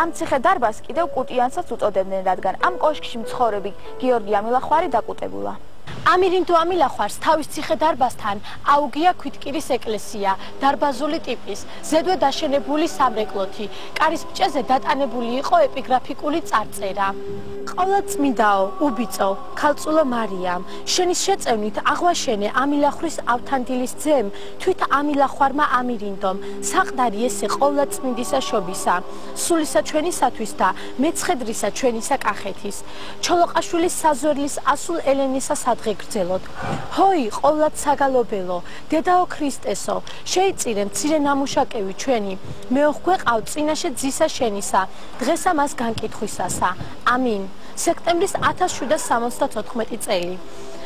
ამ ციხე-დარბაზს კიდევ კუტიანსაც უწოდებდნენ, რადგან ამ კოშკში მცხოვრები გიორგი ამილახვარი დაკუტებულა. ამირინდო ამილახვარს თავის ციხე-დარბაზთან აუგია ქვითკირის ეკლესია, დარბაზული ტიპის, ზედვე დაშენებული სამრეკლოთი, კარის ფჭეზე დატანებული იყო ეპიგრაფიკული წარწერა. ყოვლადწმიდაო, უბიწო, ქალწულო მარიამ, შენის შეწევნით აღვაშენე ამილახვის ავთანდილის ძემ, თვით ამილახვარმა ამირინდომ, საყდარი ესე ყოვლადწმიდისა შობისა, სულისა ჩვენისათვის და მეცხედრისა ჩვენისა კახეთის, ჩოლოყაშვილის საზვერლის ასულ ელენისა სადღე გრძელოთ. ჰოი, ყოვლად საგალობელო, დედაო ქრისტესო, შეიწირე მცირე ნამუშაკევი ჩვენი, მეოხგვეყავ წინაშე ძისა შენისა, დღესა მას განკითხვისასა. ამინ. სექტემბრის 1774 წელი.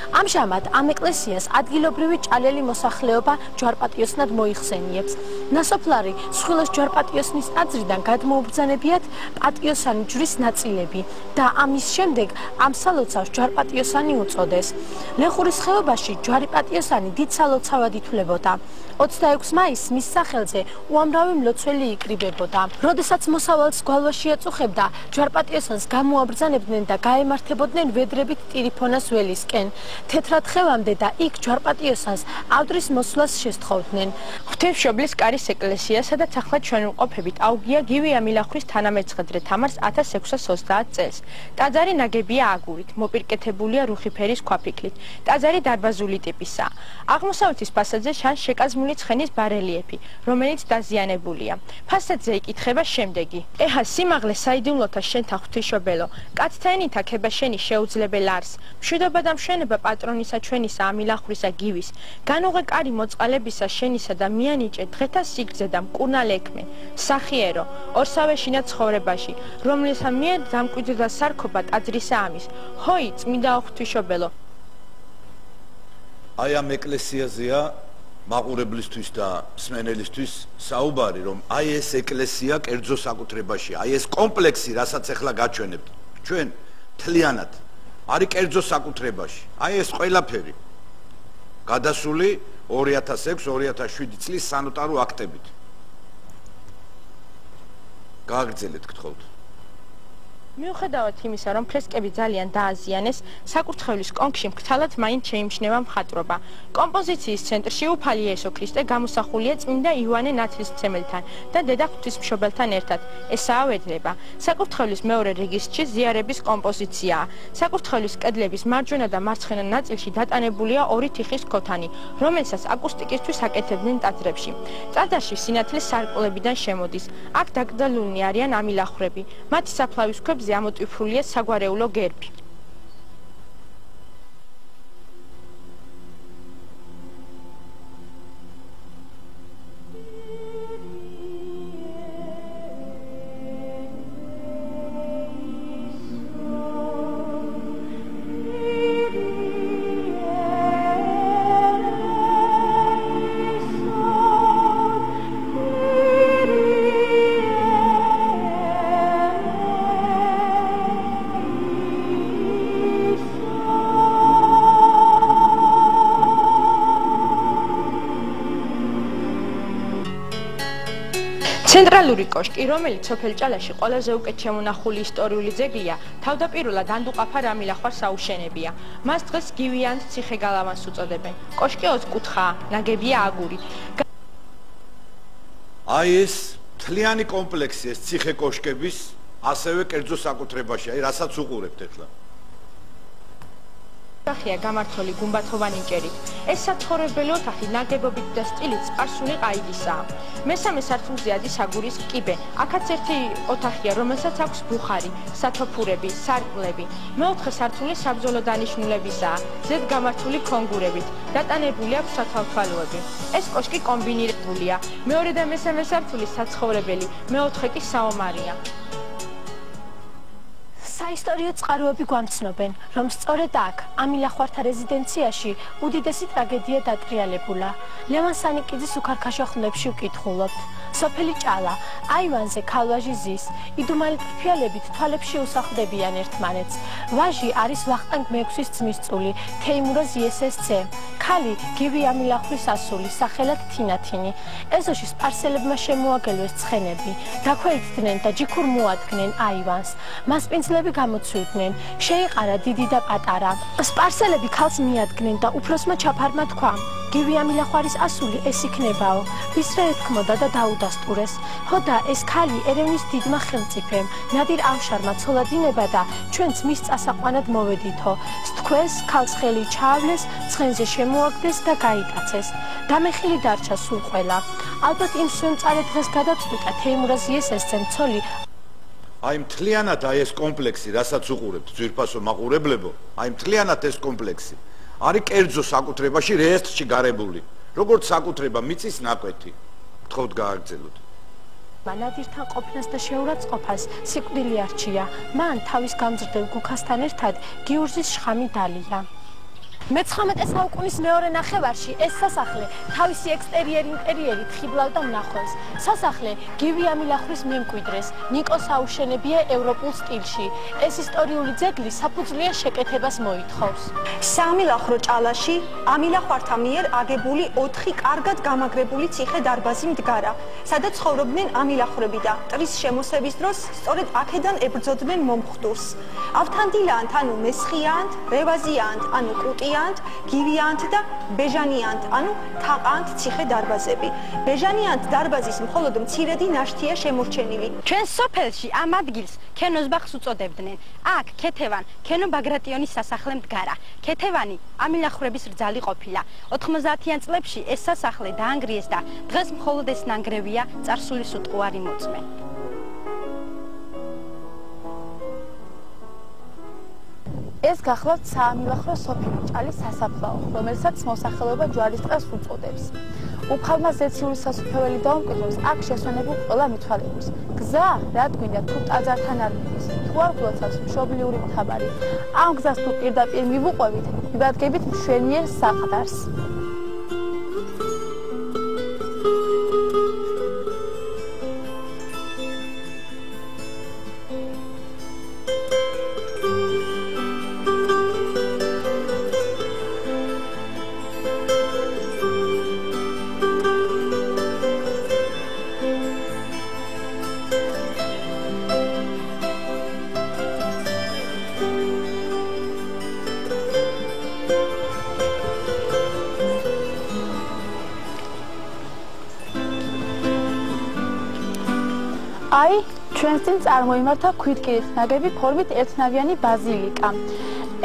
ამჟამად ამ ეკლესიას ადგილობრივი ჭალელი მოსახლეობა ჯვარპატიოსნად მოიხსენიებს. ნასოფლარი სხვილოს ჯვარპატიოსნის ტაძრიდან გადმოუბრძანებიათ პატიოსანი ჯვრის ნაწილები და ამის შემდეგ ამ სალოცავს ჯვარპატიოსანი უწოდეს. ლეხურის ხეობაში ჯვარპატიოსანი დიდ სალოცავად ითვლებოდა. 26 მაისს მის სახელზე უამრავი მლოცველი იკრიბებოდა. როდესაც მოსავალს გვალვაში ეწუხებდა, ჯვარპატიოსანს გამოაბრძანებდნენ და გაემართებოდნენ ვედრებით ტირიფონას ველისკენ. თეთრადხევამდე და იქ ჯვარპატიოსანს ავდრის მოსვლას შესთხოვდნენ. ღვთისმშობლის კარის ეკლესია, სადაც ახლა ჩვენ ვმყოფებით, აუგია გივი ამილახვის თანამეცხედრე თამარს 1630 წელს. ტაძარი ნაგებია აგურით, მოპირკეთებულია რუხი ფერის ქვაფიქლით. ტაძარი დარბაზული ტიპისაა. აღმოსავლეთის ფასადზე ჩანს შეკაზმული ცხენის ბარელიეფი, რომელიც დაზიანებულია. ფასადზე იკითხება შემდეგი: ეჰა სიმაღლე საიდუმლოთა შენთა ღვთისმშობელო, კაცთა ენითა ქება შენი შეუძლებელ არს. მშვიდობა და მშვენება პატრონისა ჩვენისა ამილახვისა გივის, განუღე კარი მოწყალებისა შენისა და მიანიჭე დღეთა სიგრძე და მკურნალ ექმე, სახიერო, ორსავეშინა ცხოვრებაში, რომელისა მიერ დამკვიდრდა სარქობა ტაძრისა ამის. ჰოი, წმინდა ღვთისმშობელო. აი ამ ეკლესიაზეა მაყურებლისთვის და მსმენელისთვის საუბარი, რომ აი ეს ეკლესია კერძო საკუთრებაში, აი ეს კომპლექსი, რასაც ახლა გაჩვენებთ, ჩვენ მთლიანად არის კერძო საკუთრებაში. აი ეს ყველაფერი გადასული 2006-2007 წლის სანოტარო აქტებით. გააგრძელეთ, გთხოვთ. მიუხედავად იმისა, რომ ფრესკები ძალიან დააზიანეს, საკურთხევლის კონქში მკრთალად მაინც შეიმჩნევა მხატვრობა. კომპოზიციის ცენტრში უფალი იესო ქრისტე გამოსახულია წმინდა იოანე ნათლისმცემელთან და დედა ღვთისმშობელთან ერთად. ესაა ვედრება. საკურთხევლის მეორე რეგისტრში ზიარების კომპოზიციაა. საკურთხევლის კედლების მარჯვენა და მარცხენა ნაწილში დატანებულია ორი თიხის ქოთანი, რომელსაც აკუსტიკისთვის აკეთებდნენ ტაძრებში. ტაძარში სინათლის სარკმლებიდან შემოდის. აქ დაკრძალულნი არიან ამილახვრები. მათი საფლავის ქვებზე ამოტვიფრულია საგვარეულო გერბი. ცენტრალური კოშკი, რომელიც სოფელ ჭალაში ყველაზე უკეთ შემონახული ისტორიული ძეგლია, თავდაპირველად ანდუყაფარ ამილახვარს აუშენებია. მას დღეს გივიანთ ციხე-გალავანს უწოდებენ. კოშკი ოთხკუთხაა, ნაგებია აგურით. აი ეს მთლიანი კომპლექსი, ეს ციხე-კოშკების, ასევე კერძო საკუთრებაში, აი რასაც უყურებთ ახლა. ოთახია გამართული გუმბათოვანი ჭერით. ეს საცხოვრებელი ოთახი ნაგებობით და სტილით სპარსული ყაიდისაა. მესამე სართულზე ადის აგურის კიბე. აქაც ერთი ოთახია, რომელსაც აქვს ბუხარი, სათოფურები, სარკმლები. მეოთხე სართული საბრძოლო დანიშნულებისაა, ზედ გამართული ქონგურებით. დატანებული აქვს სათავთვალოები. ეს კოშკი კომბინირებულია. მეორე და მესამე სართული საცხოვრებელი, მეოთხე კი საომარია. საისტორიო წყაროები გვამცნობენ, რომ სწორედ აქ, ამილახვართა რეზიდენციაში, უდიდესი ტრაგედია დატრიალებულა. ლევან სანიკიძის უქარქაშო ხმლებში ვკითხულობთ. სოფელი ჭალა, აივანზე ქალვაჟი ზის, იდუმალი ტრფიალებით თვალებში უსახლდებიან ერთმანეთს. ვაჟი არის ვახტანგ მეექვსის ძმისწული, თეიმურაზ იესესძე. ქალი გივი ამილახვის ასული, სახელად თინათინი. ეზოში სპარსელებმა შემოაგელვეს ცხენები, დაქვეითდნენ და ჯიქურ მოადგნენ აივანს. მასპინძლები გამოცვიდნენ, შეიყარა დიდი და პატარა. სპარსელები ქალს მიადგნენ და უფროსმა ჩაფარმა თქვა: გივი ამილახვარის ასული ეს იქნებაო. ვისრე ეთქმოდა და დაუდასტურეს. ჰოდა ეს ქალი ერევნის დიდმა ხელმწიფემ, ნადირ ამშარმა ცოლადინება და ჩვენც მის წასაყვანად მოვედითო. სთქვეს, ქალს ხელი ჩაავლეს, ცხენზე შემოაგდეს და გაიტაცეს. დამეხილი დარჩა სულ ყველა. ალბათ იმ სვემწარე დღეს გადაწყვიტა თეიმურაზ იესესძემ ცოლი. აი მთლიანად აი ეს კომპლექსი, რასაც უყურებთ, ძვირფასო მაყურებლებო, აი მთლიანად ეს კომპლექსი არის კერძო საკუთრებაში რეესტრში გარებული, როგორც საკუთრება მიწის ნაკვეთი. გთხოვთ გააგრძელოთ. ნადირთან ყოფნას და შეურაცხყოფას სიკვდილი არჩია. მან თავის გამზრდელ გუქასთან ერთად გიურზის შხამი დალია. მე-19 საუკუნის მეორე ნახევარში ეს სასახლე თავისი ექსტერიერი ინტერიერით ხიბლავდა მნახველს. სასახლე გივი ამილახვის მემკვიდრეს ნიკოს აუშენებია ევროპულ სტილში. ეს ისტორიული ძეგლი საფუძვლიან შეკეთებას მოითხოვს. საამილახრო ჭალაში ამილახვართა მიერ აგებული 4 კარგად გამაგრებული ციხე-დარბაზი მდგარა, სადაც ცხოვრობდნენ ამილახრები და ტრის შემოსევის დროს სწორედ აქედან ებრძოდნენ მომხდურს. ავთანდილიანთ, ანუ მესხიანთ, რევაზიანთ, ანუ კუტიანთ, გივიანთ და ბეჟანიანთ, ანუ თაყანთ ციხე-დარბაზები. ბეჟანიანთ დარბაზის მხოლოდ მცირედი ნაშთია შემორჩენილი. ჩვენ სოფელში ამ ადგილს ქენოზბახს უწოდებდნენ. აქ ქეთევან, ქენო ბაგრატიონის სასახლე მდგარა. ქეთევანი ამილახრების რძალი ყოფილა. 90-იან წლებში ეს სასახლე დაანგრიეს და დღეს მხოლოდ ეს ნანგრევია წარსულის უტყუარი მოწმე. ეს გახლავთ საამილახრო სოფელი ჭალის სასაფლაო, რომელსაც მოსახლეობა ჯვარისწყალს უწოდებს. უფალმა ზეციური სასუფეველი დაუმკვიდროს აქ შესვენებულ ყველა მიცვალებულს. გზა, რაც გვინდა თუ ტაძართან არ მივლის, თუ არ გლოცავს მშობლიური მთავარი. ამ გზას თუ პირდაპირ მივუყვებით, მივადგებით მშვენიერ საყდარს. აი, ჩვენს წინ წარმოიმართა ქვითკირით ნაგები ფორმით ერთნავიანი ბაზილიკა.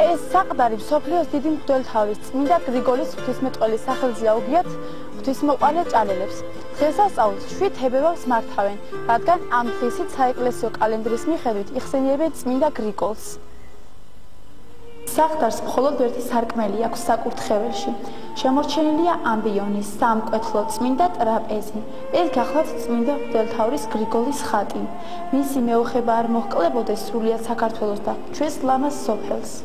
ეს საყდარი მსოფლიოს დიდი მღვდელთავის წმინდა გრიგოლის ღვთისმეტყველის სახელზე აუგიათ ღვთისმოყვარე ჭალელებს. დღესასწაულს 7 თებერვალს მართავენ, რადგან ამ დღისით საეკლესიო კალენდრის მიხედვით იხსენიებენ წმინდა გრიგოლს. საყდარს მხოლოდ ერთი სარკმელი აქვს საკურთხეველში. შემორჩენილია ამბიონის, სამკვეთლო, წმინდა ტრაპეზი. ეს გახლავთ წმინდა მღვდელთავრის გრიგოლის ხატი. მისი მეუხება არ მოჰკლებოდეს სრულიად საქართველოს და ჩვენს ლამაზ სოფელს.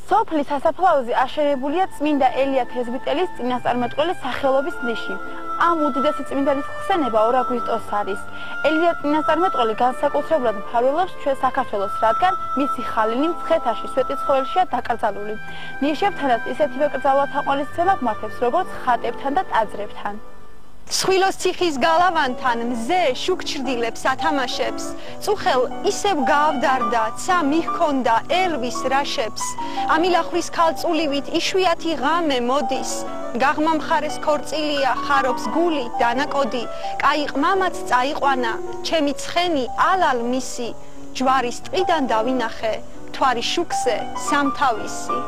სოფლის სასაფლაოზე აშენებულია წმინდა ელია თეზბიტელის წინასწარმეტყველის სახელობის ნიში. ამ უდიდესი წმინდანის ხსენება 2 აგვისტოს არის. ელია წინასწარმეტყველი განსაკუთრებულად მფარველობს ჩვენ საქართველოს, რადგან მისი ხალინი მცხეთაში სვეტიცხოველშია დაკრძალული. ნიშებთანაც ისეთივე კრძალვა თაყვანისცემა გმართებს, როგორც ხატებთან და ტაძრებთან. სხვილოს ციხის გალავანთან მზე შუქჩრდილებს ათამაშებს. წუხელ ისევ გაავდარდა, ცა მიჰქონდა ერვის რაშებს. ამილახვის ქალწულივით იშვიათი ღამე მოდის. გაღმამხარეს ქორწილია ხარობს გული დანაკოდი კაი ყმამაც წაიყვანა ჩემი ცხენი ალალ მისი ჯვარის ტყიდან დავინახე თვარი შუქზე სამთავისი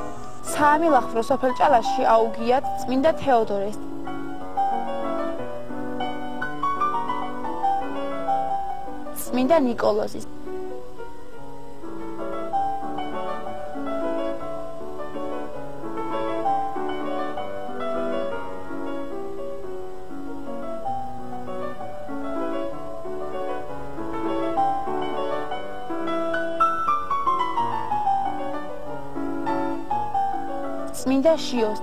საამილახვრე სოფელ ჭალაში აუგიათ წმინდა თეოდორეს წმინდა ნიკოლოზის წმინდა შიოს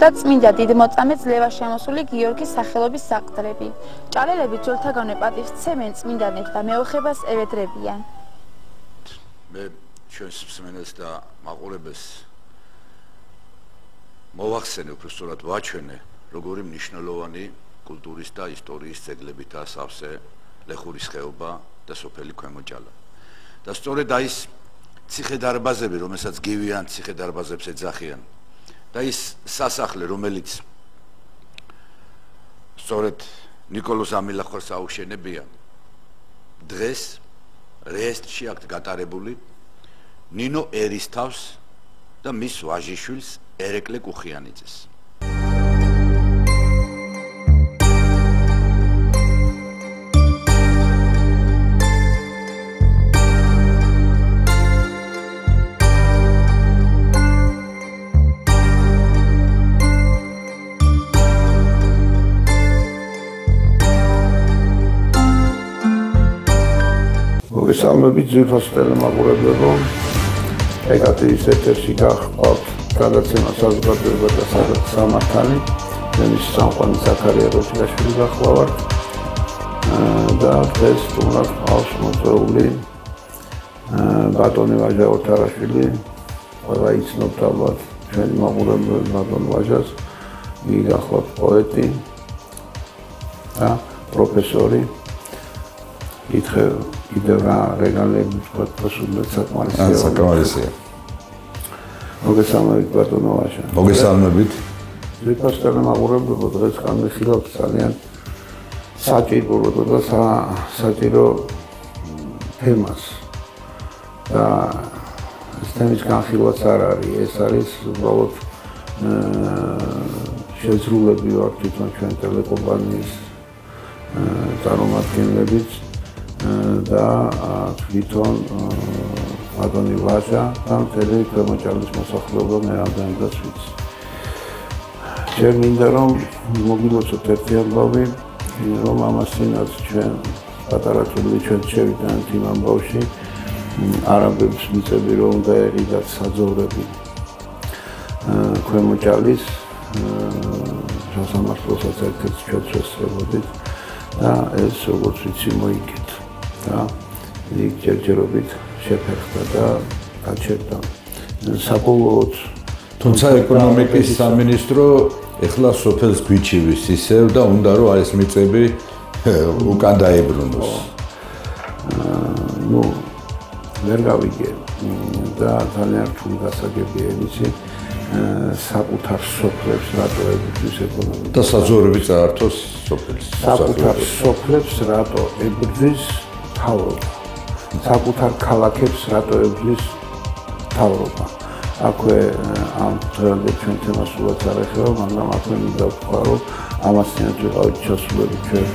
და წმინდა დიდმოწამე ძლევა შემოსული გიორგის სახელობის საყდრები. ჭალელები ძველთაგანვე პატივს სცემენ წმინდანებს და მეოხებას ევედრებიან. მე ჩვენს მსმენელს და მაყურებელს მოვახსენე უფრო სწორად ვაჩვენე როგორი მნიშვნელოვანი კულტურის და ისტორიის ძეგლებითაა სავსე ლეხურის ხეობა და სოფელი ქვემო ჭალა. და სწორედ ის ციხე-დარბაზები, რომელსაც გივიან ციხე-დარბაზებს ეძახიან და ის სასახლე, რომელიც სწორედ ნიკოლოზ ამილახვარს აუშენებია, დღეს რეესტრში აქვს გატარებული ნინო ერისთავს და მის ვაჟიშვილს ერეკლე კუხიანიძეს. მოგესალმებით ძვირფას ტელემაყურებლებო. ეკატერის ეთერში გახლავთ გადაცემა საზოგადოება და სამართალი. მე მის სამყარო ზაქარია როჭიაშვილი გახლავართ. და დღეს თუნდაც ყავს მოწვეული ბატონი ვაჟა ოთარაშვილი. ყველა იცნობთ ალბათ ჩვენი მაყურებელი ბატონ ვაჟას. იგი გახლავთ პოეტი და პროფესორი. ითხრა კიდევ რა რეგალები თქვა პასუხად საკმარისია. მოგესალმებით ბატონო ვაჟა. მოგესალმებით. ძვირფას ტელემაყურებლებო, დღეს განვიხილავთ ძალიან საჭირო და საჭირო თემას. და ეს თემის განხილვაც არ არის, ეს არის უბრალოდ შეძრულები ვარ თვითონ ჩვენ ტელეკომპანიის წარმომადგენლებით და თვითონ ბატონი ვაჟა და მთელი ქვემო ჭალის მოსახლეობა მე რამდენადაც ვიცი. ჩემ მინდა რომ მოგილოცოთ ერთი ამბავი, რომ ამასთანაც ჩვენ პატარა წვლილი ჩვენ შევიტანეთ იმ ამბავში არაბებს მიწები რომ უნდა ერიდათ საძოვრები ქვემო ჭალის სასამართლოსაც ერთ-ერთ ჩვენც ვესწრებოდით და ეს როგორც ვიცი მოიგეთ. და იქ ჯერჯერობით შეფერხდა და გაჩერდა. საბოლოოდ თუმცა ეკონომიკის სამინისტრო ეხლა სოფელს გვიჩივის ისევ და უნდა რომ ეს მიწები უკან დაებრუნოს. ნუ ვერ გავიგე და ძალიან რთული გასაგებია იცი საკუთარ სოფლებს რატო ებრძვის ეკონომიკა და საძოვრები წაართოს სოფელს. საკუთარ სოფლებს რატო ებრძვის თავრობა. საკუთარ ქალაქებს რატო ებრძვის თავრობა. აქვე ამ დღემდე ჩვენ თემას სულაც არ ეხება, მაგრამ აქვე მინდა ვთქვა, რომ ამასთანავე ვიყავით ჩასულები ჩვენ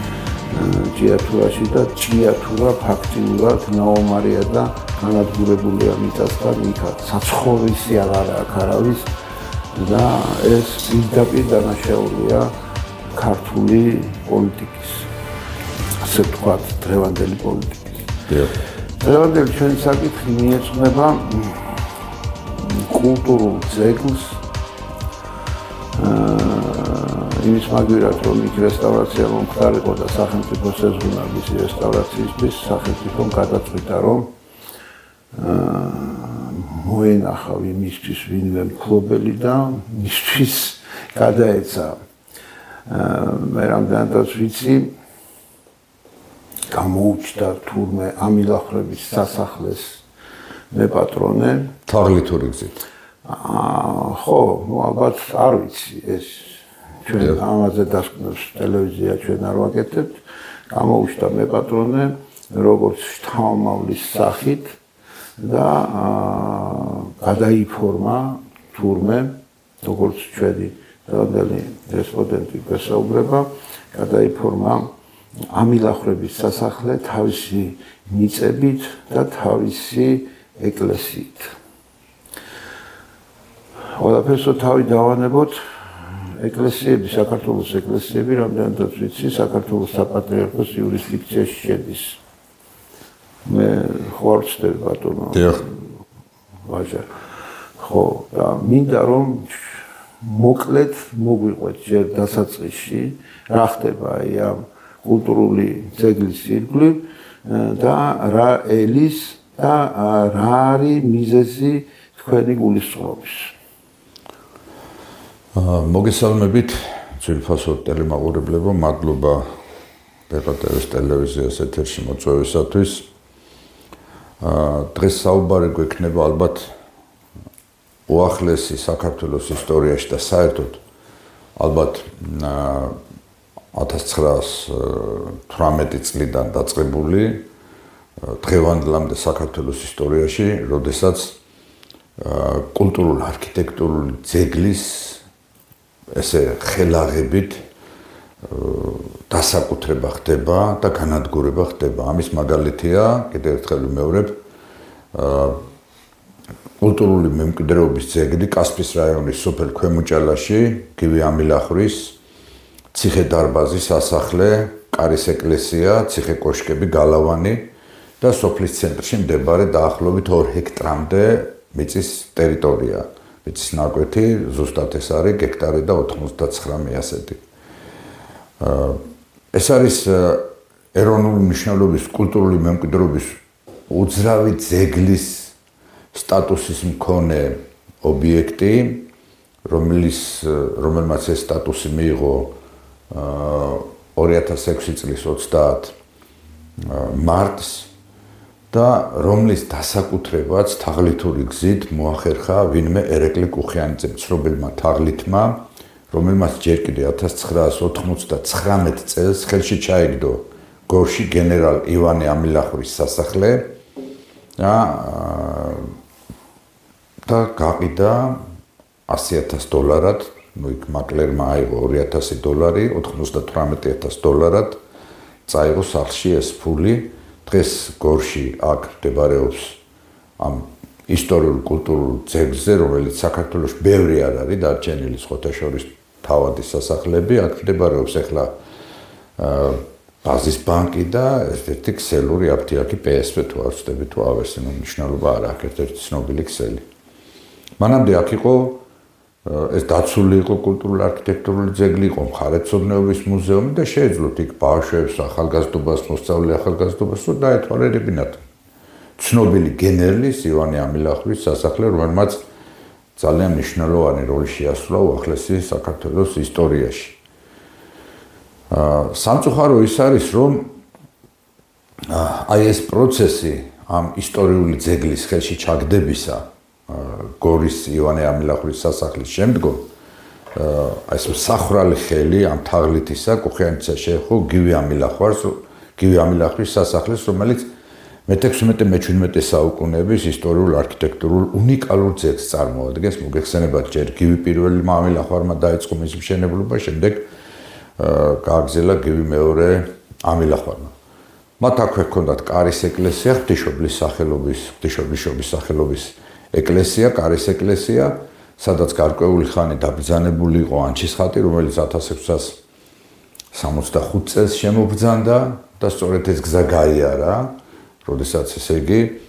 ჭიათურაში და ჭიათურა ფაქტიურად ნაომარია და განადგურებულია მიწასთან, იქა საცხოვრისი აღარა აქ არავის და ეს პირდაპირ დანაშაულია ქართული პოლიტიკის, ასე ვთქვათ, დღევანდელი პოლიტიკის. დღევანდელი ჩვენი საკითხი მიეძღვნება კულტურულ ძეგლს იმის მაგივრად რომ იქ რესტავრაცია მომხდარიყო და სახელმწიფოს ეზღუნა მისი რესტავრაციისთვის, სახელმწიფომ გადაწყვიტა რომ მოენახავ იმისთვის ვინმე მფლობელი და მისთვის გადაეცა მე რამდენადაც ვიცი გამოუჩნდა თურმე ამილახრების სასახლეს მეპატრონე თაღლითური გზით ხო ალბათ არ ვიცი ეს ჩვენ ამაზე დასკვნებს ტელევიზია ჩვენ არ ვაკეთებთ გამოუჩნდა მეპატრონე როგორც შთამომავლის სახით და გადაიფორმა თურმე როგორც ჩვენი დღევანდელი რესპონდენტი გასაუბრება გადაიფორმა ამილახრების სასახლე თავისი მიწებით და თავისი ეკლესიით ყველაფერსო თავი დავანებოთ ეკლესიები საქართველოს ეკლესიები რამდენადაც ვიცი საქართველოს საპატრიარქოს იურისდიქციაში შედის მე ხوار ვწდები ბატონო ვაჟა ხო და მინდა რომ მოკლედ მოგვიყვეთ ჯერ დასაწყისში რა ხდება აი ამ კულტურული ძეგლის ირგვლივ და რა ელის და რა არის მიზეზი თქვენი გულისწყრობის მოგესალმებით ძვირფასო ტელემაყურებლებო მადლობა პეპატევის ტელევიზიას ეთერში მოწვევისათვის დღეს საუბარი გვექნება ალბათ უახლესი საქართველოს ისტორიაში და საერთოდ ალბათ 1918 წლიდან დაწყებული დღევანდლამდე საქართველოს ისტორიაში, როდესაც კულტურულ არქიტექტურული ძეგლის ესე ხელაღებით დასაკუთრება ხდება და განადგურება ხდება. ამის მაგალითია, კიდევ ერთხელ ვიმეორებ, კულტურული მემკვიდრეობის ძეგლი კასპის რაიონის სოფელ ქვემოჭალაში, გივი ამილახვრის ციხე-დარბაზი, სასახლე, კარის ეკლესია, ციხე-კოშკები, გალავანი და სოფლის ცენტრში მდებარე დაახლოებით 2 ჰექტრამდე მიწის ტერიტორია. მიწის ნაკვეთი ზუსტად ეს არის ჰექტარი და 99 მიასეთი. ეს არის ეროვნული მნიშვნელობის კულტურული მემკვიდრეობის უძრავი ძეგლის სტატუსის მქონე ობიექტი, რომელმაც ეს სტატუსი მიიღო 2006 წლის 30 მარტს და რომლის დასაკუთრებაც თაღლითური გზით მოახერხა ვინმე ერეკლე კუხიანიძემ, ცნობილმა თაღლითმა, რომელმაც ჯერ კიდევ 1999 წელს ხელში ჩაიგდო გორში გენერალ ივანე ამილახვრის სასახლე და გაყიდა $100,000, იქ მაკლერმა აიღო $2,000, $98,000 წაიღო სახლში ეს ფული. დღეს გორში აქ მდებარეობს ამ ისტორიულ კულტურულ ძეგლზე, რომელიც საქართველოს ბევრი არ არის დარჩენილი, სხვათა შორის თავადის სასახლები, აქ მდებარეობს ახლა ბაზის ბანკი და ერთ-ერთი ქსელური აფთიაქი PSV თუ არ ვცდები თუ ავერსინო მნიშვნელობა არ აქვს, ერთ-ერთი ცნობილი ქსელი. მანამდე აქ იყო ეს დაცული იყო კულტურული არქიტექტურული ძეგლი, იყო მხარეთმცოდნეობის მუზეუმი და შეეძლოთ იქ ბავშვებს, ახალგაზრდობას, მოსწავლე ახალგაზრდობას რომ დაეთვალიერებინათ ცნობილი გენერლის ივანე ამილახვრის სასახლე, რომელმაც ძალიან მნიშვნელოვანი როლი შეასრულა უახლესი საქართველოს ისტორიაში. სამწუხარო ის არის, რომ აი ეს პროცესი ამ ისტორიული ძეგლის ხელში ჩაგდებისა გორის ივანე ამილახვრის სასახლის შემდგომ ეს მსახრალი ხელი ამ თაღლითისა კუხიანიცა შეეხო გივი ამილახვრის სასახლეს, რომელიც მე-16-მე-17 საუკუნეების ისტორიულ არქიტექტურულ უნიკალურ ძეგლს წარმოადგენს. მოგეხსენებათ, ჯერ გივი პირველმა ამილახვარმა დაიწყო მისი მშენებლობა, შემდეგ გააგრძელა გივი მეორე ამილახვარმა. მათ აქვე ჰქონდათ კარის ეკლესია, ღვთისმშობლის სახელობის ეკლესია, კარის ეკლესია, სადაც გარკვეული ხანი დაბრძანებული იყო ანჩისხატი, რომელიც 1665 წელს შემობრძანდა და სწორედ ეს გზა გაიარა, როდესაც ესე იგი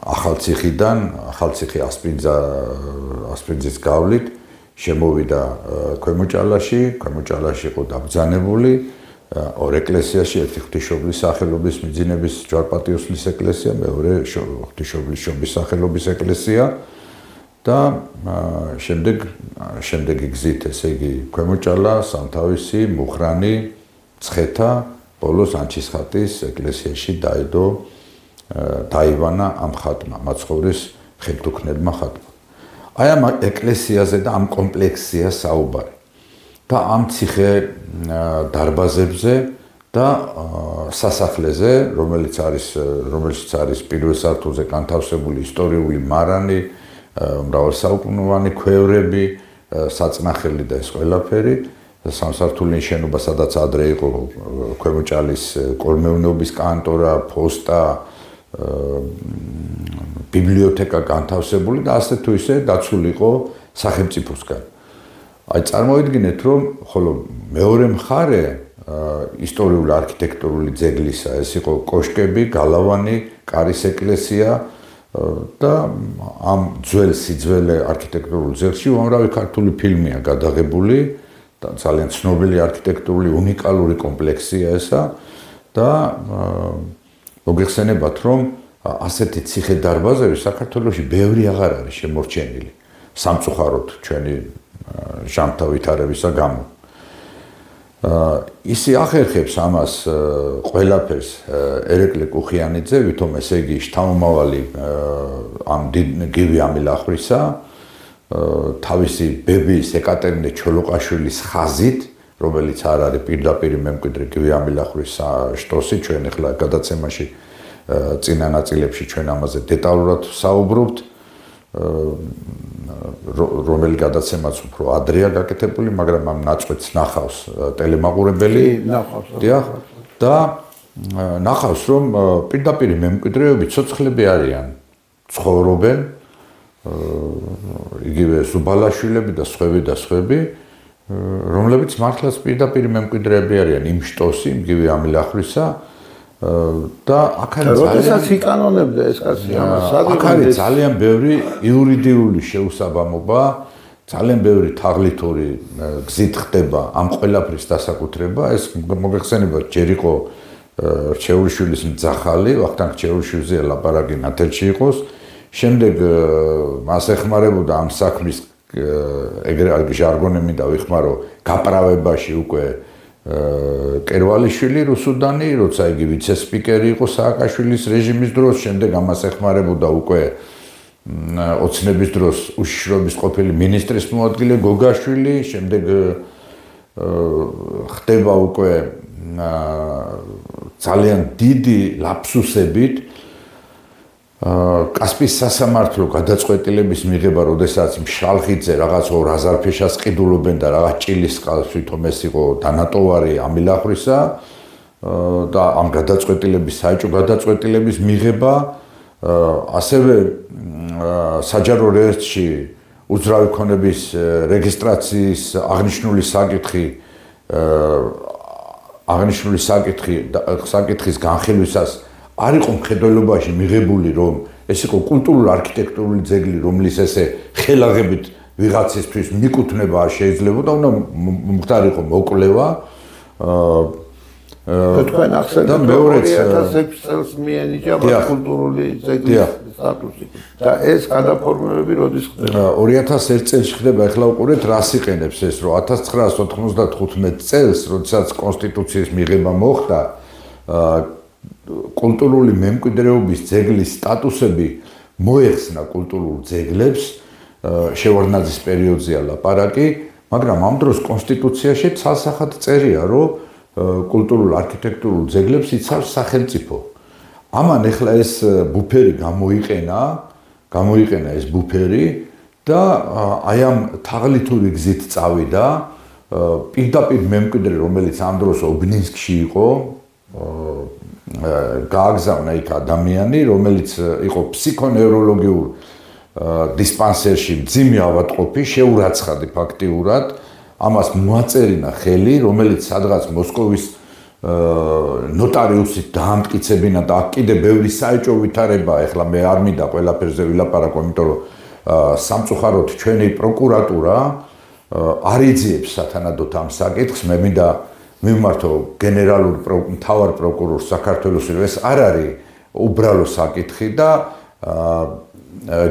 ახალციხიდან, ახალციხი ასპინძის გავლით შემოვიდა ქვემოჭალაში იყო დაბრძანებული, ორ ეკლესიაში, ერთი ღვთისმშობლის სახელობის მიძინების ჯვარპატიოსნის ეკლესია, მეორე ღვთისმშობლის შობის სახელობის ეკლესია და შემდეგი გზით, ესე იგი, ქვემოჭალა, სამთავისი, მუხრანი, ცხეთა, ბოლოს ანჩისხატის ეკლესიაში დაივანა ამ ხატმა, მაცხოვრის ხელთუქმნელმა ხატმა. აი ამ ეკლესიაზე და ამ კომპლექსია საუბარი. და ამ ციხე დარბაზებზე და სასახლეზე, რომელიც არის პირველ სართულზე განთავსებული ისტორიული მარანი, მრავალსაუკუნოვანი ქვევრები, საწნახელი და ეს ყველაფერი, სამსართულიანი შენობა, სადაც ადრე იყო ქვემოჭალის კოლმეურნეობის კანტორა, ფოსტა, ბიბლიოთეკა განთავსებული და ასე თუ ისე დაცული იყო სახელმწიფოსგან. აი წარმოიდგინეთ, რომ ხოლო მეორე მხარე ისტორიული არქიტექტურული ძეგლისა, ეს იყო კოშკები, გალავანი, კარის ეკლესია და ამ ძველ სიძველე არქიტექტურულ ძეგლში უამრავი ქართული ფილმია გადაღებული და ძალიან ცნობილი არქიტექტურული უნიკალური კომპლექსია ესა და მოგეხსენებათ, რომ ასეთი ციხე-დარბაზები საქართველოში ბევრი აღარ არის შემორჩენილი სამწუხაროდ ჩვენი ჟამთა ვითარებისა გამო. ისი ახერხებს ამას ყველაფერს ერეკლე კუხიანიძე, ვითომ ესე იგი შთამომავალი ამ გივი ამილახვრისა, თავისი ბებიის ეკატერინე ჩოლოყაშვილის ხაზით, რომელიც არ არის პირდაპირ მემკვიდრე გივი ამილახვრის შტოსი, ჩვენ ახლა გადაცემაში წინა ნაწილებში ჩვენ ამაზე დეტალურად ვსაუბრობთ. რომელი გადაცემაც უფრო ადრეა გაკეთებული, მაგრამ ამ ნაწყვეტს ნახავს ტელემაყურებელი. დიახ. და ნახავს, რომ პირდაპირ მემკვიდრეები ცოცხლები არიან, ცხოვრობენ, იგივე ზუბალაშვილები და სხვები, რომლებიც მართლაც პირდაპირ მემკვიდრეები არიან იმ შტოსი, იმ გივი ამილახვისა და აქ არის იკანონებდა ეს კაცი ამას. აქ არის ძალიან ბევრი იურიდიული შეუსაბამობა, ძალიან ბევრი თაღლითური გზით ხდება ამ ყველაფრის დასაკუთრება. ეს მოგეხსენებათ, ჯერ იყო რჩეულიშვილის მძახალი, ვახტანგ რჩეულიშვილზე ლაპარაკი ნათელში იყოს. შემდეგ მას ეხმარებოდა ამ საქმის ეგრე ჟარგონი მინდა ვიხმარო გაправებაში უკვე კერვალიშვილი რუსუდანი, როცა იგი ვიცე-სპიკერი იყო სააკაშვილის რეჟიმის დროს, შემდეგ ამას ეხმარებოდა უკვე ოცნების დროს უშიშროების ყოფილი მინისტრის მოადგილე გოგაშვილი, შემდეგ ხდება უკვე ძალიან დიდი ლაფსუსებით კასპიის სასამართლო გადაწყვეტილების მიღება, როდესაც მშალხიძე რაღაც 2000 ფეშას ყიდულობენ და რაღაც ჭილის ყავს, თვითონ ეს იყო დანატოვარი ამილახვრისა და ამ გადაწყვეტილების საეჭვო გადაწყვეტილების მიღება, ასევე საჯარო რეესტრში უძრავი ქონების რეგისტრაციის აღნიშნული საკითხის განხილვისას არ იყო მხედველობაში მიღებული, რომ ეს იყო კულტურული არქიტექტურული ძეგლი, რომლის ესე ხელაღებით ვიღაცისთვის მიკუთვნება არ შეიძლებოდა, უნდა მختارიყო მოკვლევა. თქვენ ახსენეთ 2006 წელს მიენიჭა კულტურული ძეგლის სტატუსი და ეს გადაფორმებები როდის ხდება? 2001 წელს ხდება, ახლა უყურეთ რას იყენებს ეს, რომ 1995 წელს, როდესაც კონსტიტუციის მიღება მოხდა, კულტურული მემკვიდრეობის ძეგლის სტატუსები მოეხსნა კულტურულ ძეგლებს, შევარდნაძის პერიოდზეა ლაპარაკი, მაგრამ ამ დროს კონსტიტუციაში ცალსახად წერია, რომ კულტურულ არქიტექტურულ ძეგლებს იცავს სახელმწიფო. ამან ეხლა ეს ბუფერი გამოიყენა ეს ბუფერი და აი ამ თაღლითური გზით წავიდა პირდაპირ მემკვიდრე, რომელიც ამ დროს ობნინსკში იყო, გააგზავნა იქ ადამიანი, რომელიც იყო ფსიქონევროლოგიურ დისპანსერში მძიმე ავადმყოფი, შეურაცხადი ფაქტიურად, ამას მოაწერინა ხელი, რომელიც სადღაც მოსკოვის ნოტარიუსით დაამტკიცებინა და აქ კიდე ბევრი საეჭვო ვითარება, ეხლა მე არ მინდა ყველაფერზე ვილაპარაკო, იმიტომ რომ სამწუხაროდ ჩვენი პროკურატურა არ იძიებს სათანადოდ ამ საკითხს, მე მინდა მიმართო გენერალურ მთავარ პროკურორს საქართველოს, ეს არ არის უბრალო საკითხი და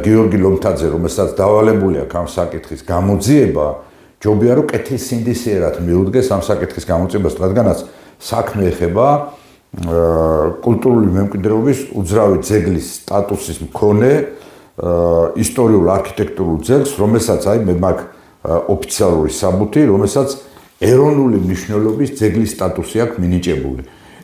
გიორგი ლომთაძე, რომელსაც დავალებული აქვს ამ საკითხის გამოძიება, ჯობია რომ კეთილსინდისიერად მიუდგეს ამ საკითხის გამოძიებას, რადგანაც საქმე ეხება კულტურული მემკვიდრეობის უძრავი ძეგლის სტატუსის მქონე ისტორიულ არქიტექტურულ ძეგლს, რომელსაც მე მაქვს ოფიციალური საბუთი, რომელსაც ეროვნული მნიშვნელობის ძეგლის სტატუსი აქვს მინიჭებული.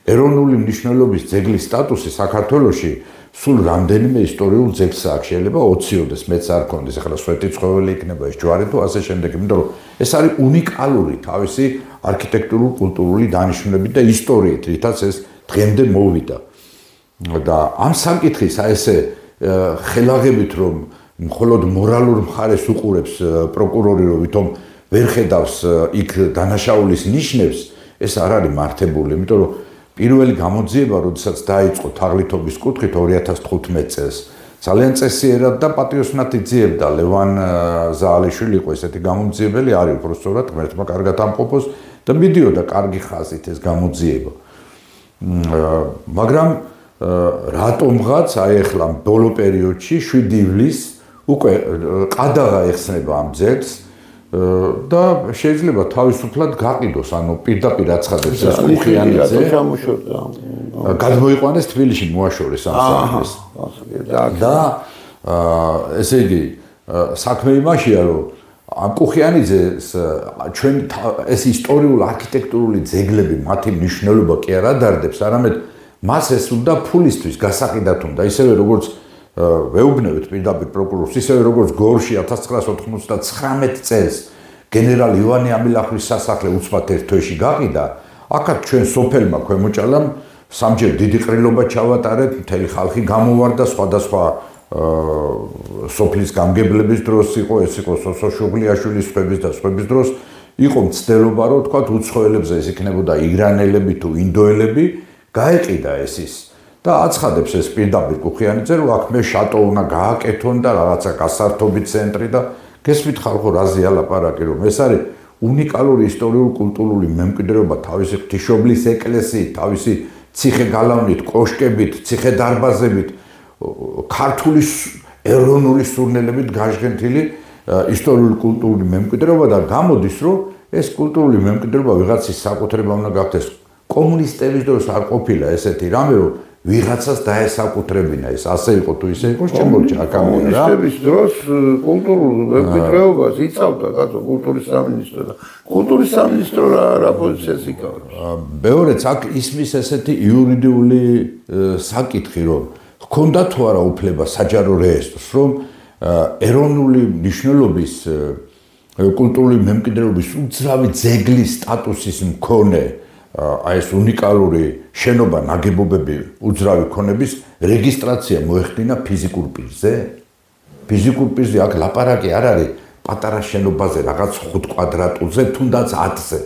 ეროვნული მნიშვნელობის ძეგლის სტატუსი საქართველოში სულ რამდენიმე ისტორიულ ძეგლს აქვს, შეიძლება 20-ოდეს მეც არ ქონდეს, ახლა სვეტიცხოველი იქნება ეს ჯვარი თუ ასე შემდეგ, იმიტომ რომ ეს არის უნიკალური თავისი არქიტექტურული კულტურული დანიშნულებით და ისტორიით, რითაც ეს დღემდე მოვიდა. და ამ საკითხის ესე ხელაღებით რომ მხოლოდ მორალურ მხარეს უყურებს პროკურორი, რომ ვითომ ვერ ხედავს იქ დანაშაულის ნიშნებს, ეს არ არის მართებული, იმიტომ რომ პირველი გამოძიება, როდესაც დაიწყო თაღლითობის კუთხით 2015 წელს, ძალიან წესიერად და პატიოსნად იძიებდა ლევან ზაალიშვილი იყო ესეთი გამოძიებელი, არის უბრალოდ ღმერთმა კარგად ამყოფოს და მიდიოდა კარგი ხაზით ეს გამოძიება. მაგრამ რატომღაც აი ახლა ბოლო პერიოდში 7 ივლისს უკვე ყადაღა ეხსნება ამ ძეგლს და შეიძლება თავისუფლად გაყიდოს, ანუ პირდაპირ აცხადებს ეს კუხიანიძე. გადმოიყვანეს თბილისში მოაშორეს ამ საქმეს. და ესე იგი საქმე იმაშია, რომ ამ კუხიანიძეს ჩვენ ეს ისტორიული არქიტექტურული ძეგლები, მათი მნიშვნელობა კი არ ადარდებს, არამედ მას ეს უნდა ფულისთვის გასაყიდად უნდა, ისევე როგორც ვეუბნებით პირდაპირ პროკურორს, ისევე როგორც გორში 1999 წელს გენერალ ივანე ამილახვის სასახლე უცბად ერთ თვეში გაყიდა, აქაც ჩვენ სოფელმა ქვემოჭალამ სამჯერ დიდი ყრილობა ჩავატარეთ, მთელი ხალხი გამოვარდა, სხვადასხვა სოფლის გამგებლების დროს იყო, ეს იყო სოსო შუღლიაშვილის სხვების და სხვების დროს, იყო მცდელობა, რომ თქვათ უცხოელებზე ეს იქნებოდა ირანელები თუ ინდოელები, გაეყიდა ეს ის. და აცხადებს ეს პირდაპირ კუხიანიძე, რომ აქ მე შატო უნდა გააკეთონ და რაღაცა გასართობი ცენტრი და გესმით ხალხო რაზეა ლაპარაკი, რომ ეს არის უნიკალური ისტორიული კულტურული მემკვიდრეობა თავისი ღვთისმშობლის ეკლესიით, თავისი ციხე-გალავნით, კოშკებით, ციხე-დარბაზებით, ქართული ეროვნული სურნელებით გაჟღენთილი ისტორიული კულტურული მემკვიდრეობა და გამოდის, რომ ეს კულტურული მემკვიდრეობა ვიღაცის საკუთრება უნდა გახდეს. კომუნისტების დროს არ ყოფილა ესეთი რამე, რომ ვიღაცას დაესაკუთრებინა, ეს ასე იყო თუ ისე იყო, შემორჩა აკამერა. კომუნისტების დროს კულტურულ მემკვიდრეობას იცავდა კაცო კულტურის სამინისტრო და კულტურის სამინისტრო რა პოზიციას იკავებს. მეორეც აქ ისმის ესეთი იურიდიული საკითხი, რომ ჰქონდა თუ არა უფლება საჯარო რეესტრს, რომ ეროვნული მნიშვნელობის კულტურული მემკვიდრეობის უძრავი ძეგლის სტატუსის მქონე აი ეს უნიკალური შენობა ნაგებობები უძრავი ქონების რეგისტრაცია მოეხდინა ფიზიკურ პირზე. ფიზიკურ პირზე აქ ლაპარაკი არ არის პატარა შენობაზე რაღაც 5 კვადრატულზე, თუნდაც 10-ზე.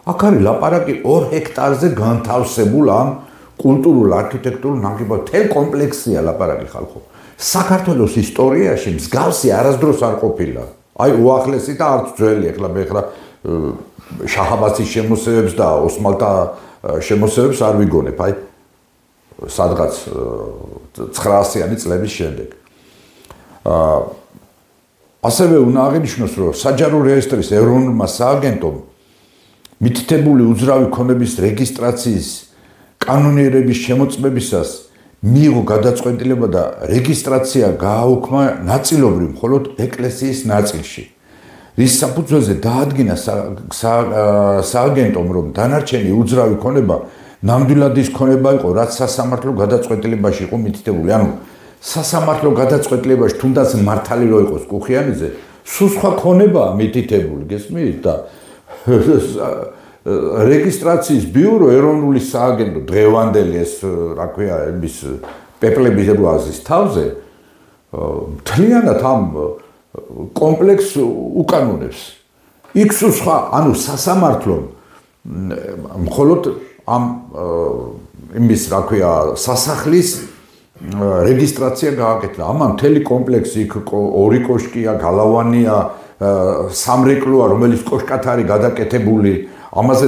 აქ არის ლაპარაკი 2 ჰექტარზე განთავსებულ ამ კულტურულ არქიტექტურულ ნაგებობ თელ კომპლექსია ლაპარაკი ხალხო. საქართველოს ისტორიაში მსგავსი არასდროს არ ყოფილა. აი უახლესი და არც ძველი, ახლა მე ახლა შაჰაბასის შემოსევებს და ოსმალთა შემოსევებს არ ვიგონებ, აი სადღაც 900-იანი წლების შემდეგ. ასევე უნდა აღინიშნოს, რომ საჯარო რეესტრის ეროვნულმა სააგენტომ მითითებული უძრავი ქონების რეგისტრაციის კანონიერების შემოწმებისას მიიღო გადაწყვეტილება და რეგისტრაცია გააუქმა ნაწილობრივ მხოლოდ ეკლესიის ნაწილში. რის საფუძველზე დაადგინა სააგენტომ, რომ დანარჩენი უძრავი ქონება ნამდვილად ის ქონება იყო, რაც სასამართლო გადაწყვეტილებაში იყო მითითებული. ანუ სასამართლო გადაწყვეტილებაში თუნდაც მართალი რო იყოს კუხიანიძე, სულ სხვა ქონებაა მითითებული, გესმით? და რეგისტრაციის ბიურო ეროვნული სააგენტო დღევანდელი ეს რა ქვია, ის პეპლების რაზის თავზე მთლიანად ამ კომპლექს უკანონებს. იქ სულ სხვა, ანუ სასამართლომ მხოლოდ ამ იმის რა ქვია, სასახლის რეგისტრაცია გააკეთა. ამან მთელი კომპლექსი იქ 2 კოშკია, გალავანია, სამრეკლოა, რომელიც კოშკად არის გადაკეთებული. ამაზე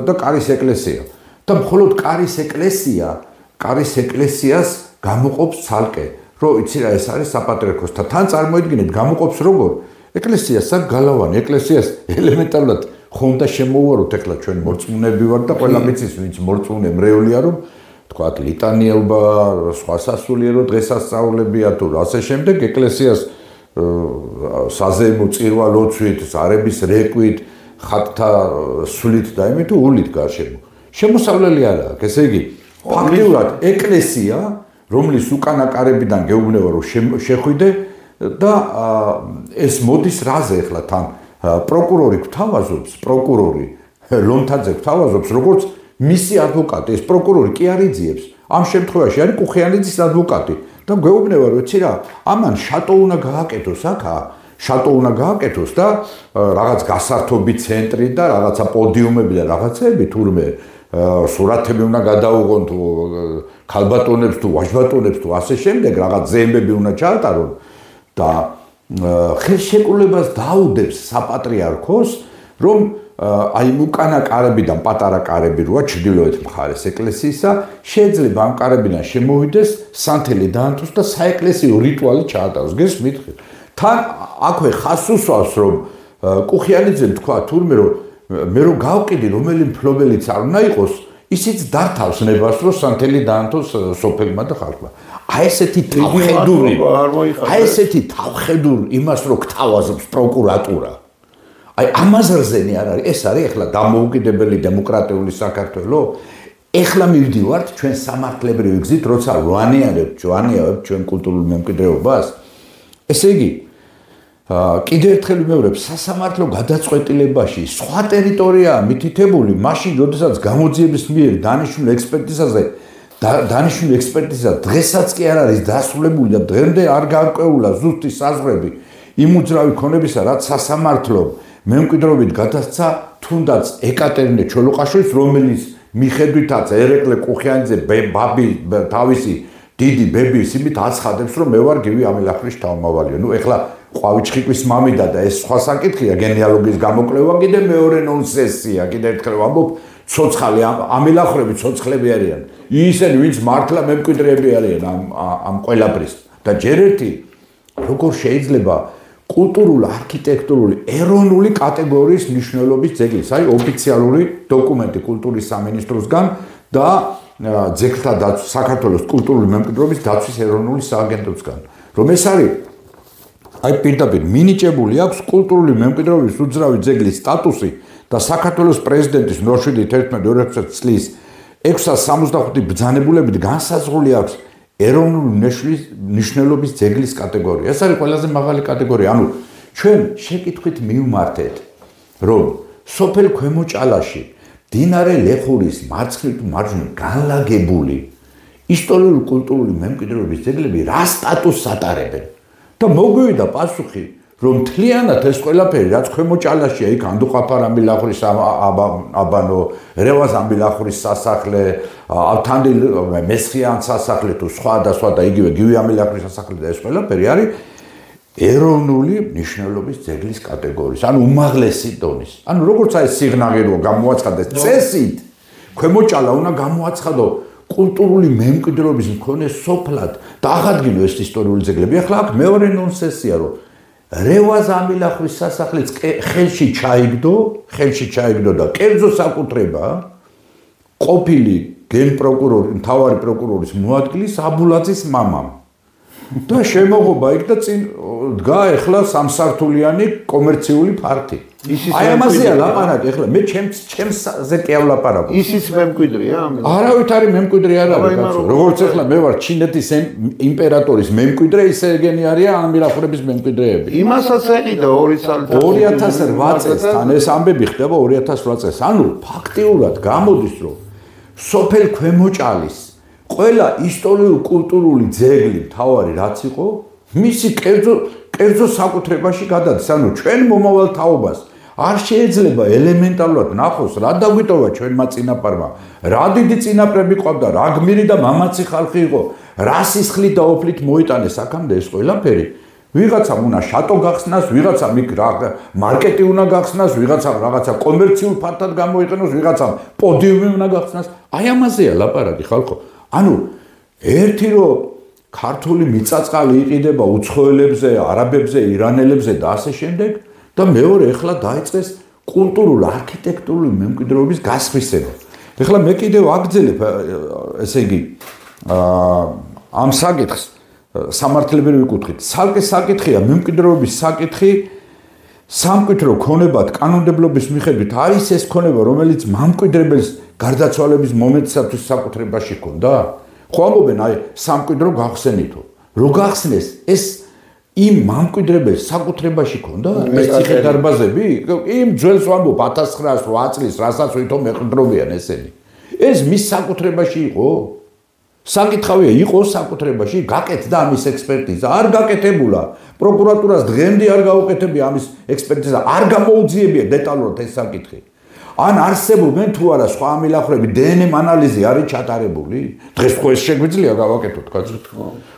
და კარის ეკლესია. და მხოლოდ კარის ეკლესიას გამოყოფს ცალკე, რომ იცი რა ეს არის საპატრიარქოს და თან წარმოიდგინეთ გამოყოფს როგორ ეკლესიას აქ გალავანი ეკლესიას ელემენტარულად ხომ და შემოვაროთ ეხლა ჩვენ მორწმუნეები ვარ და ყველა მიცის ვინც მორწმუნე მრევლია რომ თქვათ ლიტანიელობა სხვა სასულიერო დღესასწაულებია თუ ასე შემდეგ ეკლესიას საზეიმო წირვა ლოცვით ზარების რეკვით ხატთა სულით და იმით ულით გარშემო შემოსავლელი არა აქვს ესე იგი ფაქტიურად ეკლესია რომლის უკანა კარებიდან გეუბნება რომ შეხვიდე და ეს მოდის რაზე ახლა თან პროკურორი გვთავაზობს პროკურორი ლომთაძე გვთავაზობს როგორც მისი ადვოკატი ეს პროკურორი კი არ იძიებს ამ შემთხვევაში არის კუხიანიძის ადვოკატი და გვეუბნება რომ იცი რა ამან შატო უნდა გააკეთოს აქა შატო უნდა გააკეთოს და რაღაც გასართობი ცენტრი და რაღაცა პოდიუმები და რაღაცები თურმე სურათები უნდა გადაუღონ თუ ქალბატონებს თუ ვაჟბატონებს თუ ასე შემდეგ რაღაც ზეიმები უნდა ჩაატარონ და ხელშეკრულებას დაუდებს საპატრიარქოს რომ აი უკანა კარებიდან პატარა კარები როა ჩრდილოეთ მხარეს ეკლესიისა შეიძლება ამ კარებიდან შემოვიდეს სანთელი დაანთოს და საეკლესიო რიტუალი ჩაატაროს გესმით თან აქვე ხას უსვავს რომ კუხიანიძემ თქვა თურმე რომ მე რო გავყიდი რომელი მფლობელიც არ უნდა იყოს ისიც დართავს ნებას რომ სანთელი დაანთოს სოფელმა და ხალხმა აი ესეთი თავხედური იმას რო გთავაზობს პროკურატურა აი ამაზრზენი არ არის ეს არის ახლა დამოუკიდებელი დემოკრატიული საქართველო ახლა მივდივართ ჩვენ სამართლებრივი გზით როცა ვანიარებთ ჩვენ კულტურულ მემკვიდრეობას ესე იგი კიდევ ერთხელ ვიმეორებ სასამართლო გადაწყვეტილებაში სხვა ტერიტორიაა მითითებული მაშინ როდესაც გამოძიების მიერ დანიშნულ ექსპერტიზა დღესაც კი არ არის დასრულებული და დღემდე არ გარკვეულა ზუსტი საზღვრები იმ უძრავი ქონებისა რაც სასამართლომ მემკვიდრეობით გადასცა თუნდაც ეკატერინე ჩოლოყაშვილის რომელიც მიხედვითაც ერეკლე კუხიანიძე ბაბი თავისი დიდი ბებიის იმით აცხადებს რომ მე ვარ გივი ამილახრის თავმავალიო ნუ ეხლა ყვავიჩხიკვის მამიდა და ეს სხვა საკითხია გენეალოგიის გამოკვლევა კიდე მეორე ნონსენსია კიდე ერთხელ ვამბობ ცოცხალი ამილახრები ცოცხლები არიან ისინი ვინც მართლა მემკვიდრეები არიან ამ ყველაფრის და ჯერ ერთი როგორ შეიძლება კულტურულ არქიტექტურული ეროვნული კატეგორიის მნიშვნელობის ძეგლის აი ოფიციალური დოკუმენტი კულტურის სამინისტროსგან და ძეგლთა დაცვის საქართველოს კულტურული მემკვიდრეობის დაცვის ეროვნული სააგენტოსგან რომ ეს არის აი პირდაპირ მინიჭებული აქვს კულტურული მემკვიდრეობის უძრავი ძეგლის სტატუსი და საქართველოს პრეზიდენტის 07/11/2020 წლის 665 ბრძანებულებით განსაზღვრული აქვს ეროვნული მნიშვნელობის ძეგლის კატეგორია. ეს არის ყველაზე მაღალი კატეგორია. ანუ ჩვენ შეკითხვით მივმართეთ, რომ სოფელ ქვემო ჭალაში დინარე ლეხურის მარცხნივ თუ მარჯვნივ განლაგებული ისტორიული კულტურული მემკვიდრეობის ძეგლები რა სტატუსს ატარებენ. და მოგვივიდა პასუხი, რომ მთლიანად ეს ყველაფერი რაც ქვემო ჭალაშია, იქ ანდუყაფარ ამილახრის აბანო, რევაზ ამილახრის სასახლე, ავთანდილ მესხიან სასახლე თუ სხვა და იგივე გივი ამილახრის სასახლე და ეს ყველაფერი არის ეროვნული მნიშვნელობის ძეგლის კატეგორიის, ანუ უმაღლესი დონის. ანუ როგორც აი სიღნაღი რო გამოაცხადეს წესით, ქვემო ჭალა უნდა გამოაცხადო კულტურული მემკვიდრეობის მქონე სოფლად და აღადგინო ეს ისტორიული ძეგლები. ახლა აქ მეორე ნონსენსია რომ რევაზ ამილახრის სასახლეც ხელში ჩაიგდო და კერძო საკუთრება ყოფილი გენპროკურორი მთავარი პროკურორის მოადგილის აბულაძის მამამ. და შემოღობა იქ და წინ დგა ახლა სამსართულიანი კომერციული ფართი. აი ამაზეა ლაპარაკი ახლა მე ჩემზე კი ავლაპარაკო. ისიც მემკვიდრეა? არავით არის მემკვიდრე არ არის კაცო. როგორც ახლა მე ვარ ჩინეთის იმპერატორის მემკვიდრე, ისე ეგენი არიან ამილახვრების მემკვიდრეები. იმასაც ეყიდა 2 წელი 2008 წელს ეს ამბები ხდება 2008 წელს. ანუ ფაქტიურად გამოდის რომ სოფელ ქვემო ჭალის ყველა ისტორიულ კულტურული ძეგლი თავარი რაც იყო მისი კერძო საკუთრებაში გადადის. ანუ ჩვენ მომავალ თაობას არ შეიძლება ელემენტარულად ნახოს რა დაგვიტოვა ჩვენმა წინაპარმა, რა დიდი წინაპრები ყავდა, რა გმირი და მამაცი ხალხი იყო, რა სისხლით და ოფლით მოიტანეს აქამდე ეს ყველაფერი ვიღაცამ უნდა შატო გახსნას, ვიღაცამ იქ მარკეტი უნდა გახსნას, ვიღაცამ რაღაცა კომერციულ ფართად გამოიყენოს, ვიღაცამ პოდიუმი უნდა გახსნას. აი ამაზეა ლაპარაკი ხალხო. ანუ ერთი რომ ქართული მიწაწყალი იყიდება უცხოელებზე, არაბებზე, ირანელებზე და ასე შემდეგ და მეორე ეხლა დაიწყეს კულტურულ არქიტექტურული მემკვიდრეობის გასხვისება. ეხლა მე კიდევ აგძელებ ესე იგი ამ საკითხს სამართლებრივი კუთხით. ცალკე საკითხია მემკვიდრეობის საკითხი სამკვიდრო ქონებად კანონმდებლობის მიხედვით არის ეს ქონება, რომელიც მამკვიდრებელს გარდაცვალების მომენტისათვის საკუთრებაში ჰქონდა? ხო ამობენ აი სამკვიდრო გახსენითო. რო გახსნეს ეს იმ მამკვიდრებელს საკუთრებაში ჰქონდა? ეს ციხე-დარბაზები? იმ ძველს ვამბობ 1908 წლის, რასაც ვითომ ეყრდნობიან ესენი. ეს მის საკუთრებაში იყო? საკითხავია იყო საკუთრებაში, გაკეთდა ამის ექსპერტიზა, არ გაკეთებულა. პროკურატურას დღემდე არ გაუკეთებია ამის ექსპერტიზა, არ გამოუძიებია დეტალურად ეს საკითხი. ან არსებობენ თუ არა სხვა ამილახვრები, დნმ ანალიზი არის ჩატარებული? დღეს ხო ეს შეგვიძლია გავაკეთოთ, კაცო?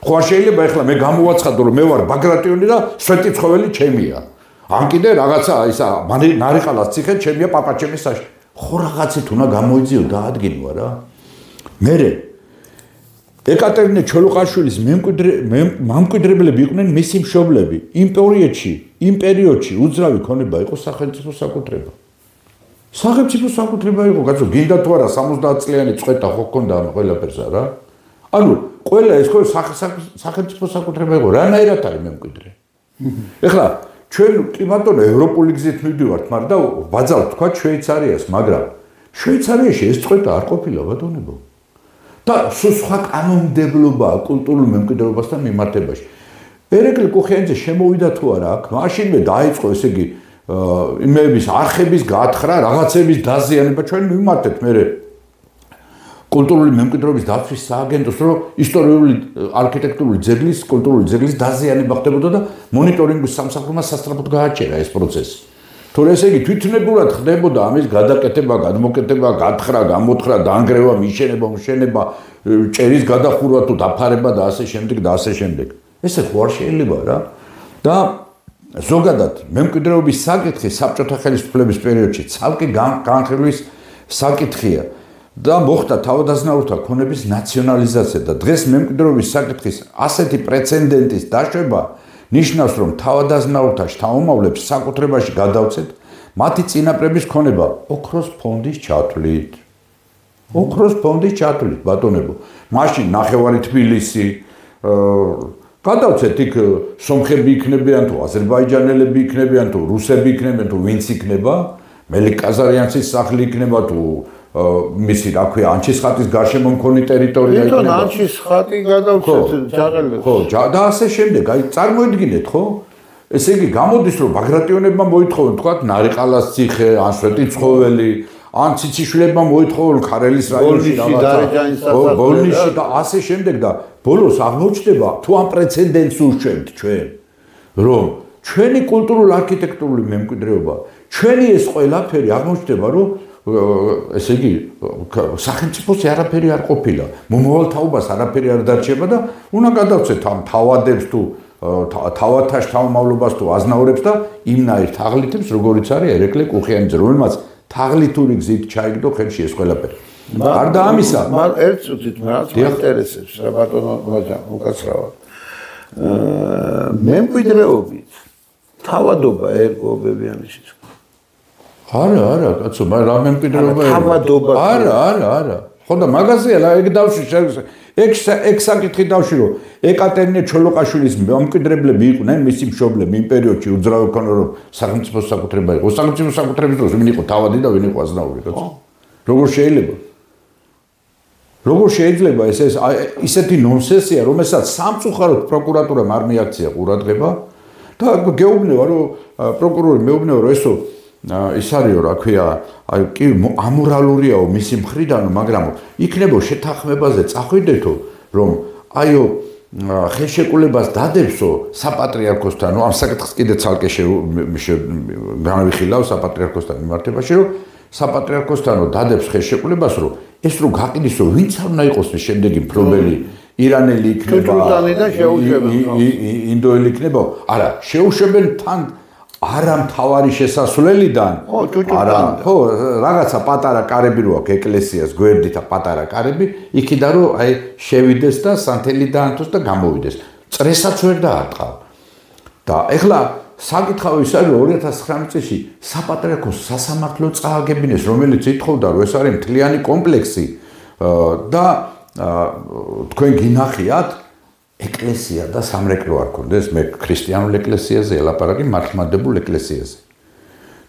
ხო არ შეიძლება ეხლა მე გამოვაცხადო რომ მე ვარ ბაგრატიონი და სვეტი ცხოველი ჩემია. ან კიდე რაღაცა ისა ნარიყალას ციხე ჩემია პაპაჩემის საში. ხო რაღაცით უნდა გამოიძიო დაადგინო არა? მერე ეკატერინე ჩოლოყაშვილის მამკვიდრებლები იყვნენ მისი მშობლები. იმ პერიოდში უძრავი ქონება იყო სახელმწიფო საკუთრება. სახელმწიფო საკუთრება იყო, კაცო, გინდა თუ არა 70 წლიანი წვეთა ხო ჰქონდა ამ ყველაფერს არა? ანუ ყველა ეს ხო სახელმწიფო საკუთრება იყო, რანაირად არის მემკვიდრე? ეხლა ჩვენ კი ბატონო ევროპული გზით მივდივართ, მაგრამ ვაძალთ თქვა შვეიცარიას, მაგრამ შვეიცარიაში ეს წვეთა არ ყოფილა ბატონებო. და სხვა კანონმდებლობა კულტურულ მემკვიდრეობასთან მიმართებაში. ერეკლე კუხიანიძე შემოვიდა თუ არა აქ, მაშინვე დაიწყო ესე იგი იმების არხების გათხრა, რაღაცების დაზიანება, ჩვენ მიმართეთ მე კულტურული მემკვიდრეობის დაცვის სააგენტოს, რომ ისტორიული არქიტექტურული ძეგლის, კულტურული ძეგლის დაზიანება ხდებოდა და მონიტორინგის სამსახურმა სასწრაფოდ გააჩერა ეს პროცესი. თორე ესე იგი თვითნებურად ხდებოდა ამის გადაკეთება, გადმოკეთება, გათხრა, გამოთხრა, დაანგრევა, მიშენება, მშენება, ჭერის გადახურვა თუ დაფარება და ასე შემდეგ და ასე შემდეგ. ესე ხო არ შეიძლება რა? და ზოგადად მემკვიდრეობის საკითხი საბჭოთა ხელისუფლების პერიოდში ცალკე განხილვის საკითხია და მოხდა თავადაზნაურთა ქონების ნაციონალიზაცია და დღეს მემკვიდრეობის საკითხის ასეთი პრეცედენტის დაშვება ნიშნავს, რომ თავადაზნაურთა შთამომავლებს საკუთრებაში გადავცეთ მათი წინაპრების ქონება ოქროს ფონდის ჩათვლით. ოქროს ფონდის ჩათვლით, ბატონებო. მაშინ ნახევარი თბილისი გადავცეთ იქ სომხები იქნებიან თუ აზერბაიჯანელები იქნებიან თუ რუსები იქნებიან თუ ვინც იქნება, მელიქ კაზარიანცის სახლი იქნება თუ მისი რა ქვია ანჩისხატის გარშემო მქონი ტერიტორია იქნება. თვითონ ანჩისხატი გადავცეთ ჯაყელებს. ხო, და ასე შემდეგ. აი წარმოიდგინეთ, ხო? ესე იგი გამოდის რომ ბაგრატიონებმა მოითხოვენ თქვათ ნარიყალას ციხე, ან სვეტი ცხოველი, ან ციციშვილებმა მოითხოვენ ქარელის რაიონში რაღაცა, ბოლნიში და ასე შემდეგ და ბოლოს აღმოჩნდება თუ ამ პრეცედენტს უშევთ ჩვენ, რომ ჩვენი კულტურული არქიტექტურული მემკვიდრეობა, ჩვენი ეს ყველაფერი აღმოჩნდება, რომ ესე იგი სახელმწიფოს არაფერი არ ყოფილა, მომავალ თაობას არაფერი არ დარჩება და უნდა გადავცეთ ამ თავადებს თუ თავადთა შთამომავლობას თუ აზნაურებს და იმნაირ თაღლითებს, როგორიც არის ერეკლე კუხიანიძე, რომელმაც თაღლითური გზით ჩაიგდო ხელში ეს ყველაფერი. გარდა ამისა, მაგრამ ერთ წუთით რაც მაინტერესებს რა ბატონო ბაჭა, უკაცრავად. მემკვიდრეობით თავადობა ერგობებიანში. არა, კაცო, მაგრამ რა მემკვიდრეობა ერგო? თავადობა. არა. ხო და მაგაზია რა ეგ დავში ეგ საკითხი დავში რომ ეკატერინე ჩოლოყაშვილის მემკვიდრებლები იყვნენ მისი მშობლები იმ პერიოდში უძრავი ქონა რომ სახელმწიფო საკუთრება იყო. სახელმწიფო საკუთრების დროს ვინ იყო თავადი და ვინ იყო აზნაური, კაცო? როგორ შეიძლება? როგორ შეიძლება ეს ისეთი ნონსენსია, რომელსაც სამწუხაროდ პროკურატურამ არ მიაქცია ყურადღება და გეუბნება რომ პროკურორი მეუბნება რომ ესო ის არისო რა ქვია, აი კი ამორალურიაო მისი მხრიდანო, მაგრამ იქნებო შეთანხმებაზე წახვიდეთო, რომ აიო ხელშეკრულებას დადებსო საპატრიარქოსთან, ამ საკითხს კიდე ცალკე განვიხილავ საპატრიარქოსთან მიმართებაში, რომ საპატრიარქოსთანო დადებს ხელშეკრულებას, რომ ეს რო გაყიდისო, ვინც არ უნდა იყოს შემდეგი მფლობელი ირანელი იქნება თურქულთანიდან შეუშვებენ ინდოელი იქნება არა შეუშვებენ თან არა მთავარი შესასვლელიდან არა ხო რაღაცა პატარა კარები რო აქვს ეკლესიას გვერდითა პატარა კარები იქიდან რომ აი შევიდეს და სანთელი დაანთოს და გამოვიდეს წრესაც ვერ დაარტყავ და ეხლა საკითხავი ის არის 2009 წელს საპატრიარქოს სასამართლო წააგებინეს რომელიც ითხოვდა რომ ეს არის მთლიანი კომპლექსი და თქვენ გინახიათ ეკლესია და სამრეკლო არ ქონდეს მე ქრისტიანულ ეკლესიაზე ელაპარაკი მართლმადებულ ეკლესიაზე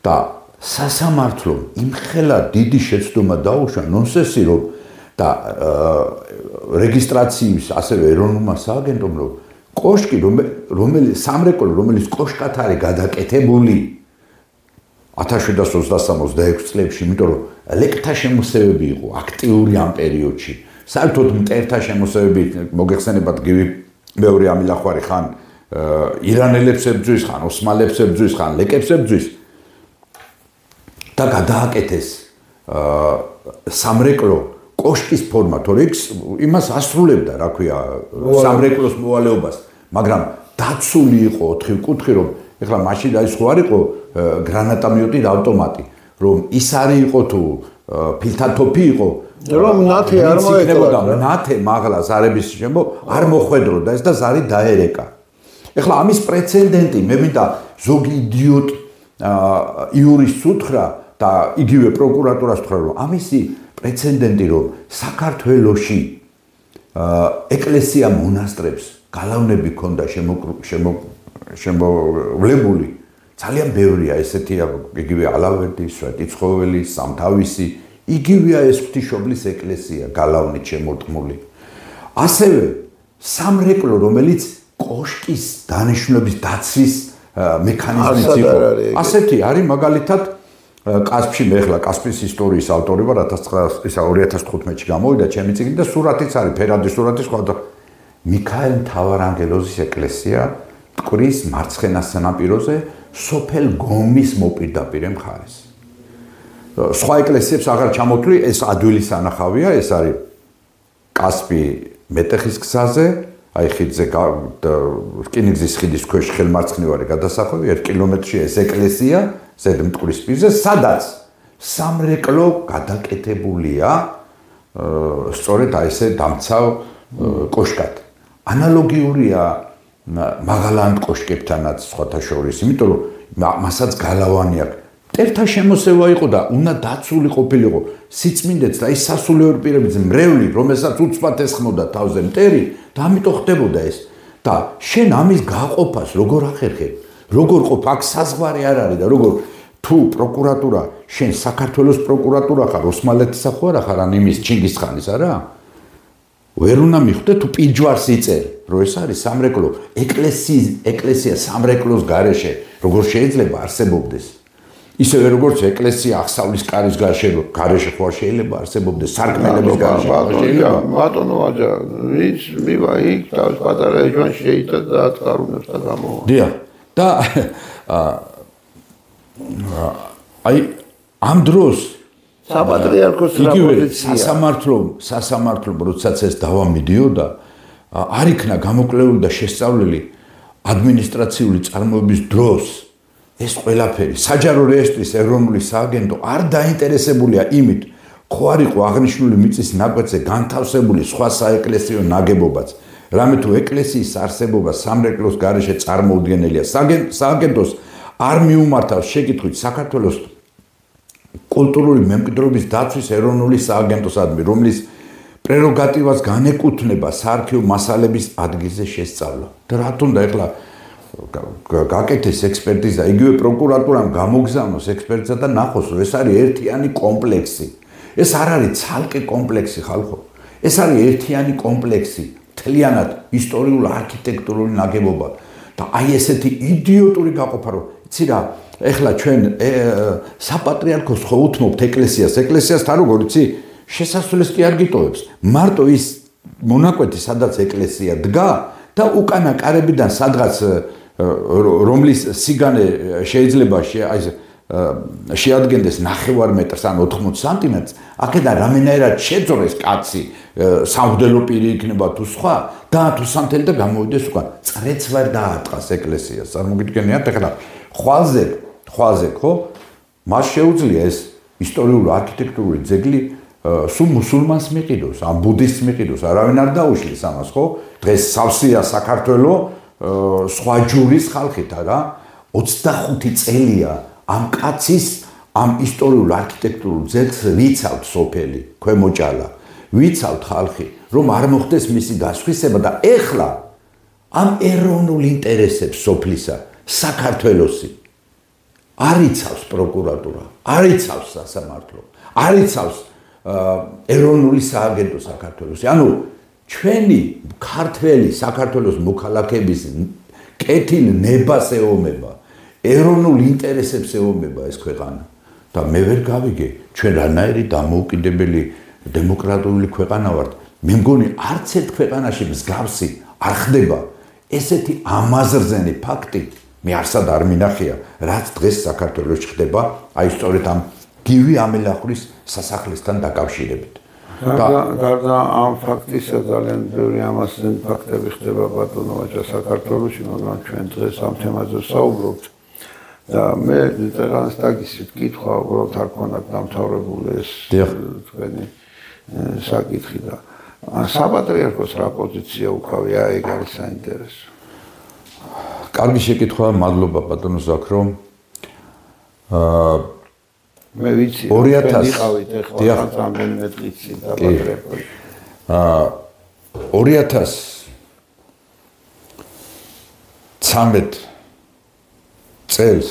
და სასამართლომ იმხელა დიდი შეცდომა დაუშვა ნონსენსი რომ და რეგისტრაციის ასევე ეროვნულმა სააგენტომ რომ კოშკი რომელიც სამრეკლო რომელიც კოშკად არის გადაკეთებული 1726 წლებში იმიტომ რომ ლეკთა შემოსევები იყო აქტიური ამ პერიოდში საერთოდ მტერთა შემოსევები მოგეხსენებათ გივი მეორე ამილახვარი ხან ირანელებს ებძვის ხან ოსმალებს ებძვის ხან ლეკებს ებძვის და გადააკეთეს სამრეკლო კოშკის ფორმა თორე იმას ასრულებდა რა ქვია სამრეკლოს მოვალეობას მაგრამ დაცული იყო 4 კუთხე რომ ეხლა მაშინ აი სხვა არ იყო გრანატამიოტი და ავტომატი რომ ის არის იყო თუ ფილთათოფი იყო რომ ნათე არ მოეწოდა ნათე მაღლა ზარების შემო არ მოხვედროდა ეს და ზარი დაერეკა ეხლა ამის პრეცედენტი მე მინდა ზოგი იდიოტ იურისტს უთხრა და იგივე პროკურატურას უთხრა რომ ამისი პრეცედენტი რომ საქართველოში ეკლესია მონასტრებს გალავნები ქონდა შემოვლებული ძალიან ბევრია ესეთი იგივე ალავერდი, სვეტიცხოველი, სამთავისი, იგივეა ეს ღვთისმშობლის ეკლესია გალავნით შემორტყმული. ასევე სამრეკლო რომელიც კოშკის დანიშნულების დაცვის მექანიზმით იყო. ასეთი არის მაგალითად კასპში მე ახლა კასპის ისტორიის ავტორი ვარ 2015-ში გამოვიდა ჩემი წიგნი და სურათიც არის ფერადი სურათი სხვა მიქაელ მთავარანგელოზის ეკლესია მტკვრის მარცხენა სანაპიროზე სოფელ გომის მოპირდაპირე მხარეს. სხვა ეკლესიებს აღარ ჩამოთვლი ეს ადვილი სანახავია ეს არის კასპი მეტეხის გზაზე აი ხიდზე რკინიგზის ხიდის ქვეშ ხელმარცხნივარი გადასახვევი 1 კილომეტრში ეს ეკლესია ზედმტკვრის პირზე, სადაც სამრეკლო გადაკეთებულია სწორედ აი ესე დამცავ კოშკად. ანალოგიურია მაღალანთ კოშკებთანაც სხვათა შორის, იმიტომ რომ მასაც გალავანი აქვს. მტერთა შემოსევა იყო და უნდა დაცული ყოფილიყო სიწმინდეც და ის სასულიერო პირების მრევლი, რომელსაც უცბად ესხმოდა თავზე მტერი და ამიტომ ხდებოდა ეს. და შენ ამის გაყოფას როგორ ახერხებ? როგორ ყოფ აქ საზღვარი არ არის და როგორ თუ პროკურატურა შენ საქართველოს პროკურატურა ხარ ოსმალეთისა ხო არა ხარ ან იმის ჩინგისხანის არა ვერ უნდა მიხვდე თუ პიჯვარს იწერ რომ ეს არის სამრეკლო ეკლესია სამრეკლოს გარეშე როგორ შეიძლება არსებობდეს ისევე როგორც ეკლესია აღსავლის კარის გარეშე ხო შეიძლება არსებობდეს სარკმელების გარეშე შეიძლება ბატონო აჯა ვის მივა იქ თავის პატარა ეჯვანში შეიძლება დააწყარუნებს და გამოვა დიახ და აი ამ დროს საპატრიარქოს რაპოზიცია სასამართლომ როდესაც ეს დავა მიდიოდა არ იქნა გამოკვლეული და შესწავლილი ადმინისტრაციული წარმოების დროს ეს ყველაფერი საჯარო რეესტრის ეროვნული სააგენტო არ დაინტერესებულია იმით ხო არ იყო აღნიშნული მიწის ნაკვეთზე განთავსებული სხვა საეკლესიო ნაგებობაც რამე თუ ეკლესიის არსებობა სამრეკლოს გარეშე წარმოუდგენელია სააგენტოს არ მიუმართავს შეკითხვით საქართველოს კულტურული მემკვიდრეობის დაცვის ეროვნული სააგენტოსადმი რომლის პრეროგატივას განეკუთვნება საარქივო მასალების ადგილზე შესწავლა და რა თუნდა ეხლა გაკეთეს ექსპერტიზა იგივე პროკურატურამ გამოგზავნოს ექსპერტიზა და ნახოს რომ ეს არის ერთიანი კომპლექსი ეს არ არის ცალკე კომპლექსი ხალხო ეს არის ერთიანი კომპლექსი მთლიანად ისტორიულ არქიტექტურული ნაგებობა და აი ესეთი იდიოტური გაყოფა რომ იცი რა ეხლა ჩვენ საპატრიარქოს ხო უთმობთ ეკლესიას თან როგორ იცი შესასვლელს კი არ გიტოვებს მარტო ის მონაკვეთი სადაც ეკლესია დგა და უკანა კარებიდან სადღაც რომლის სიგანე შეიძლება აი შეადგენდეს 9 მეტრს ან 80 სანტიმეტრს, აქედან რამენაირად შეძრეს კაცი, სამღვდელო პირი იქნება თუ სხვა, დაათუსანთელი და გამოვიდეს უკან. წრეც ვერ დაატყას ეკლესიას. წარმოგიდგენიათ, ეხლა ხვალზე, ხო? მას შეუძლია ეს ისტორიული არქიტექტურული ძეგლი სულ მუსულმანს მიყიდოს, ან ბუდისტს მიყიდოს, არავინ არ დაუშლის ამას, ხო? დღეს სავსეა საქართველო სხვა ჯურის ხალხით, არა? 25 წელია ამ კაცის ამ ისტორიულ არქიტექტურულ ძეგლს ვიცავთ სოფელი, ქვემოჭალა, ვიცავთ ხალხი, რომ არ მოხდეს მისი გასხვისება და ეხლა ამ ეროვნულ ინტერესებს სოფლისა საქართველოსი არ იცავს პროკურატურა, არ იცავს სასამართლო, არ იცავს ეროვნული სააგენტო საქართველოსი. ანუ ჩვენი ქართველი საქართველოს მოქალაქეების კეთილ ნებას ეომება, ეროვნულ ინტერესებს ეომება ეს ქვეყანა. და მე ვერ გავიგე, ჩვენ რანაირი დამოუკიდებელი დემოკრატიული ქვეყანა ვართ. მე მგონი არც ერთ ქვეყანაში მსგავსი არ ხდება ესეთი ამაზრზენი ფაქტი. მე არსად არ მინახია, რაც დღეს საქართველოში ხდება, აი სწორედ ამ გივი ამილახვრის სასახლესთან დაკავშირებით. გარდა ამ ფაქტისა ძალიან ბევრი ამასთან ფაქტები ხდება ბატონო ვაჭა საქართველოში, მაგრამ ჩვენ დღეს ამ თემაზე საუბრობთ. და მე წერანს დაგისვით კითხვა, უბრალოდ არ ქონდა დამთავრებული ეს თქვენი საკითხი და საპატრიარქოს რა პოზიცია უკავია, ეგ არის საინტერესო. კარგი შეკითხვა, მადლობა ბატონო ზაქრო. მე ვიცი, 2000 იყავით ახლა რამდენიმე დღით წინ საპატრიარქოში. 2013 წელს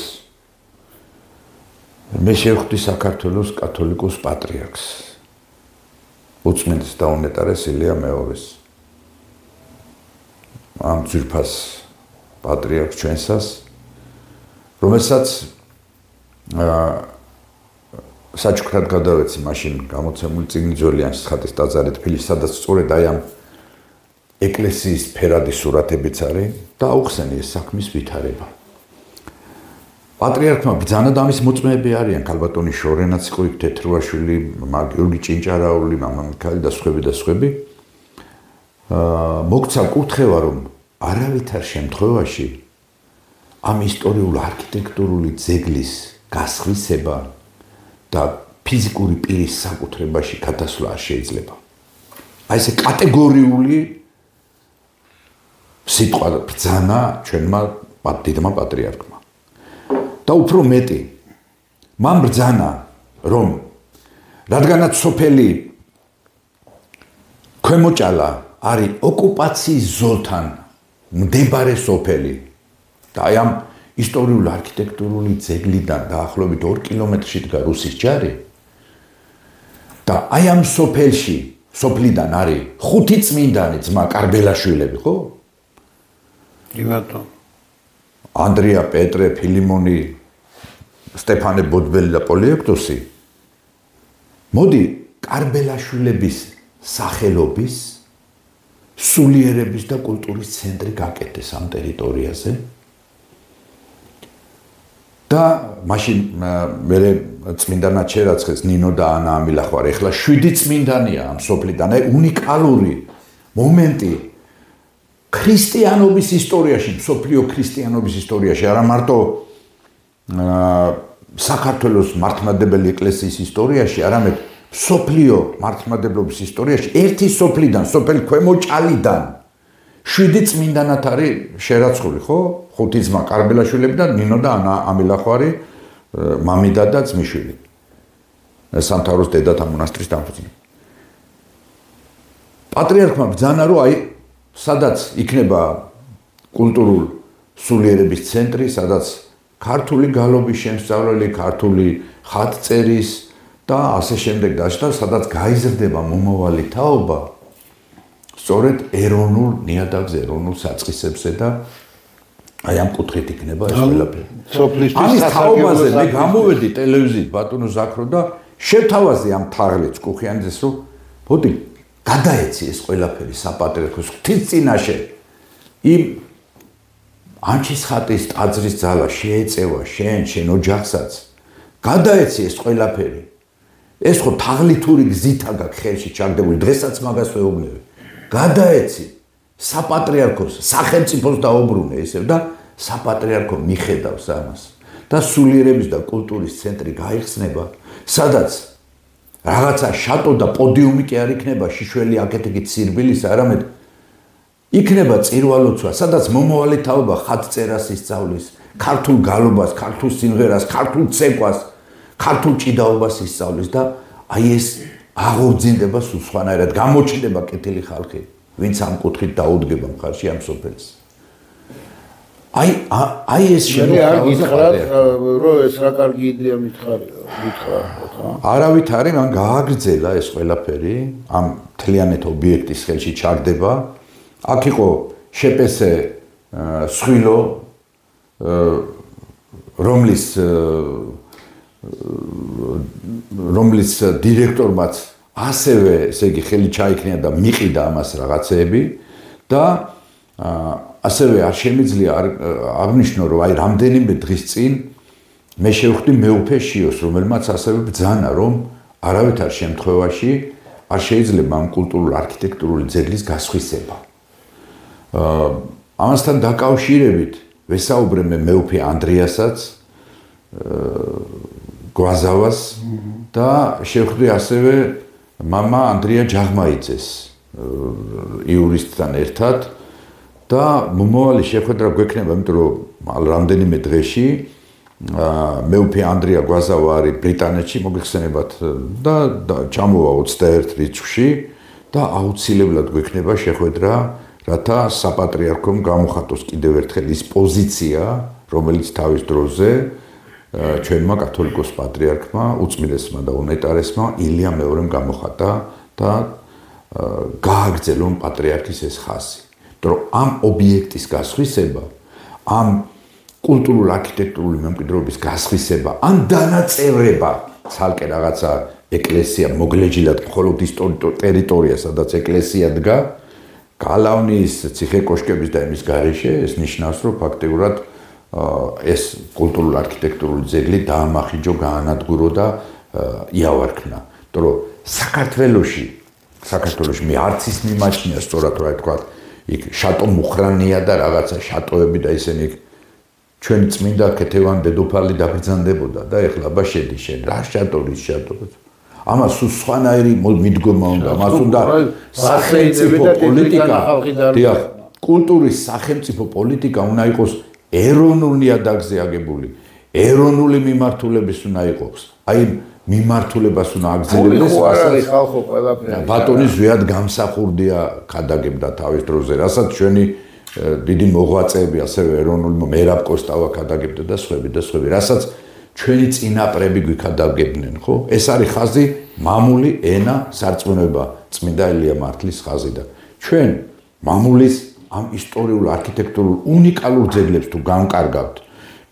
მე შევხვდი საქართველოს კათოლიკოს პატრიარქს. უწმინდეს დაუნეტარეს ილია მეორეს. ამ ძვირფას პატრიარქს ჩვენსას, რომელსაც საჩუქრად გადავეცი მაშინ გამოცემული წიგნი ძველიანის ხატის ტაძარი თბილისში, სადაც სწორედ აი ამ ეკლესიის ფერადი სურათებიც არის და აუხსენი ეს საქმის ვითარება. პატრიარქმა ბრძანა და ამის მოწმეები არიან ქალბატონი შორენაც იყო იქ თეთრუაშვილი, გიორგი ჭინჭარაული, მამა მიქაელი და სხვები. მოგცა კურთხევა, რომ არავითარ შემთხვევაში ამ ისტორიულ არქიტექტურული ძეგლის გასხვისება და ფიზიკური პირის საკუთრებაში გადასვლა არ შეიძლება. აი ესე კატეგორიული სიტყვა ბრძანა ჩვენმა დიდმა პატრიარქმა. და უფრო მეტი, მან ბრძანა, რომ რადგანაც სოფელი ქვემოჭალა არის ოკუპაციის ზოლთან მდებარე სოფელი და აი ამ ისტორიული არქიტექტურული ძეგლიდან დაახლოებით 2 კილომეტრში დგას რუსის ჯარი და აი ამ სოფლიდან არის 5 წმინდანი ძმა კარბელაშვილები, ხო? იმათო ანდრია, პეტრე, ფილიმონი, სტეფანე ბოდბელი და პოლიექტოსი. მოდი კარბელაშვილების სახელობის სულიერების და კულტურის ცენტრი გაკეთდეს ამ ტერიტორიაზე. და მაშინ მე წმინდანად შერაცხეს ნინო და ანა ამილახვარი. ეხლა 7 წმინდანია ამ სოფლიდან. აი უნიკალური მომენტი ქრისტიანობის ისტორიაში, მსოფლიო ქრისტიანობის ისტორიაში, არა მარტო საქართველოს მართლმადიდებელი ეკლესიის ისტორიაში, არამედ მსოფლიო მართლმადიდებლობის ისტორიაში ერთი სოფლიდან, სოფელ ქვემოჭალიდან 7 წმინდანად არის შერაცხული, ხო? 5 ძმა კარბელაშვილები და ნინო და ანა ამილახვარი, მამიდა და ძმისშვილი. სამთავროს დედათა მონასტრის დამფუძნებელი. პატრიარქმა ბრძანა, რომ აი სადაც იქნება კულტურულ სულიერების ცენტრი, სადაც ქართული გალობის შემსწავლელი, ქართული ხატწერის და ასე შემდეგ და სადაც გაიზრდება მომავალი თაობა, სწორედ ეროვნულ ნიადაგზე, ეროვნულ საწყისებზე და აი ამ კუთხით იქნება ეს ყველაფერი. ამის თაობაზე მე გამოვედი ტელევიზიით ბატონო ზაქრო და შევთავაზე ამ თაღლეთს კუხიანძეს, რომ მოდი გადაეცი ეს ყველაფერი საპატრიარქოს ღვთის წინაშე. იმ ანჩის ხატის ტაძრის ძალა შეეწევა შენ ოჯახსაც გადაეცი ეს ყველაფერი. ეს ხო თაღლითური გზითა გაქვს ხელში ჩაგდებული, დღესაც მაგას ვეუბნები. გადაეცი საპატრიარქოს, სახელმწიფოს დაუბრუნე ისევ და საპატრიარქო მიხედავს ამას. და სულიერების და კულტურის ცენტრი გაიხსნება, სადაც რაღაცა შატო და პოდიუმი კი არ იქნება შიშველი აკეთებით სირბილის, არამედ იქნება წირვალოცვა, სადაც მომავალი თაობა ხატწერას ისწავლის, ქართულ გალობას, ქართულ სიმღერას, ქართულ ცეკვას, ქართულ ჭიდაობას ისწავლის და აი ეს აღორძინდება სულ სხვანაირად, გამოჩნდება კეთილი ხალხი, ვინც ამ კუთხით დაუდგება მხარში ამ სოფელს. აი ეს შემოხატა რომ ეს რა კარგი იდეა მითხარ. არავით არის, მან გააგრძელა ეს ყველაფერი, ამ მთლიანეთ ობიექტის ხელში ჩაგდება. აქ იყო შეპესე სხვილო, რომლის დირექტორმაც ასევე, ესე იგი, ხელი ჩაიქნია და მიყიდა ამას რაღაცეები და ასევე არ შემიძლია აღნიშნო, რომ აი რამდენიმე დღის წინ მე შევხვდი მეუფე შიოს, რომელმაც ასევე ბრძანა, რომ არავითარ შემთხვევაში არ შეიძლება ამ კულტურულ-არქიტექტურული ძეგლის გასხვისება. ამასთან დაკავშირებით ვესაუბრე მე მეუფე ანდრიასაც, გვაზავას და შევხვდი ასევე მამა ანდრია ჯაღმაიძეს იურისტთან ერთად და მომავალი შეხვედრა გვექნება, იმიტომ რომ რამდენიმე დღეში მეუფე ანდრია გვაზავა არის ბრიტანეთში, მოგეხსენებათ და ჩამოვა 21 რიცხვში და აუცილებლად გვექნება შეხვედრა, რათა საპატრიარქომ გამოხატოს კიდევ ერთხელ ის პოზიცია, რომელიც თავის დროზე ჩვენმა კათოლიკოს პატრიარქმა, უწმიდესმა და უნეტარესმა ილია მეორემ გამოხატა და გააგრძელონ პატრიარქის ეს ხაზი. რომ ამ ობიექტის გასხვისება, ამ კულტურულ-არქიტექტურული მემკვიდრეობის გასხვისება, ან დანაწევრება, ცალკე რაღაცა ეკლესია მოგლეჯილად მხოლოდ ის ტერიტორია, სადაც ეკლესია დგა, გალავნის, ციხე-კოშკების და იმის გარეშე, ეს ნიშნავს, რომ ფაქტიურად ეს კულტურულ-არქიტექტურული ძეგლი დაამახინჯო, გაანადგურო და იავარქნა. იმიტომ რომ საქართველოში მე არც ის მიმაჩნია სწორად რა თქვა, იქ შატო მუხრანია და რაღაცა შატოები და ისინი ჩვენი წმინდა ქეთევან დედოფალი დაბრძანდებოდა და ეხლა აბა შედი შენ რა შატო რის შატო ამას სულ სხვანაირი მიდგომა უნდა მას უნდა სახელმწიფო პოლიტიკა დიახ კულტურის სახელმწიფო პოლიტიკა უნდა იყოს ეროვნულ ნიადაგზე აგებული ეროვნული მიმართულების უნდა იყოს აი მიმართულებას უნდა აგრძელებდეს ხალხო ყველაფერი ბატონი ზვიად გამსახურდია ქადაგებდა თავის დროზე რასაც ჩვენი დიდი მოღვაწეები ასევე ეროვნული მერაბ კოსტავა ქადაგებდა და სხვები რასაც ჩვენი წინაპრები გვიქადაგებდნენ ხო ეს არის ხაზი მამული ენა სარწმუნოება წმინდა ელია მართლის ხაზი და ჩვენ მამულის ამ ისტორიულ არქიტექტურულ უნიკალურ ძეგლებს თუ განკარგავთ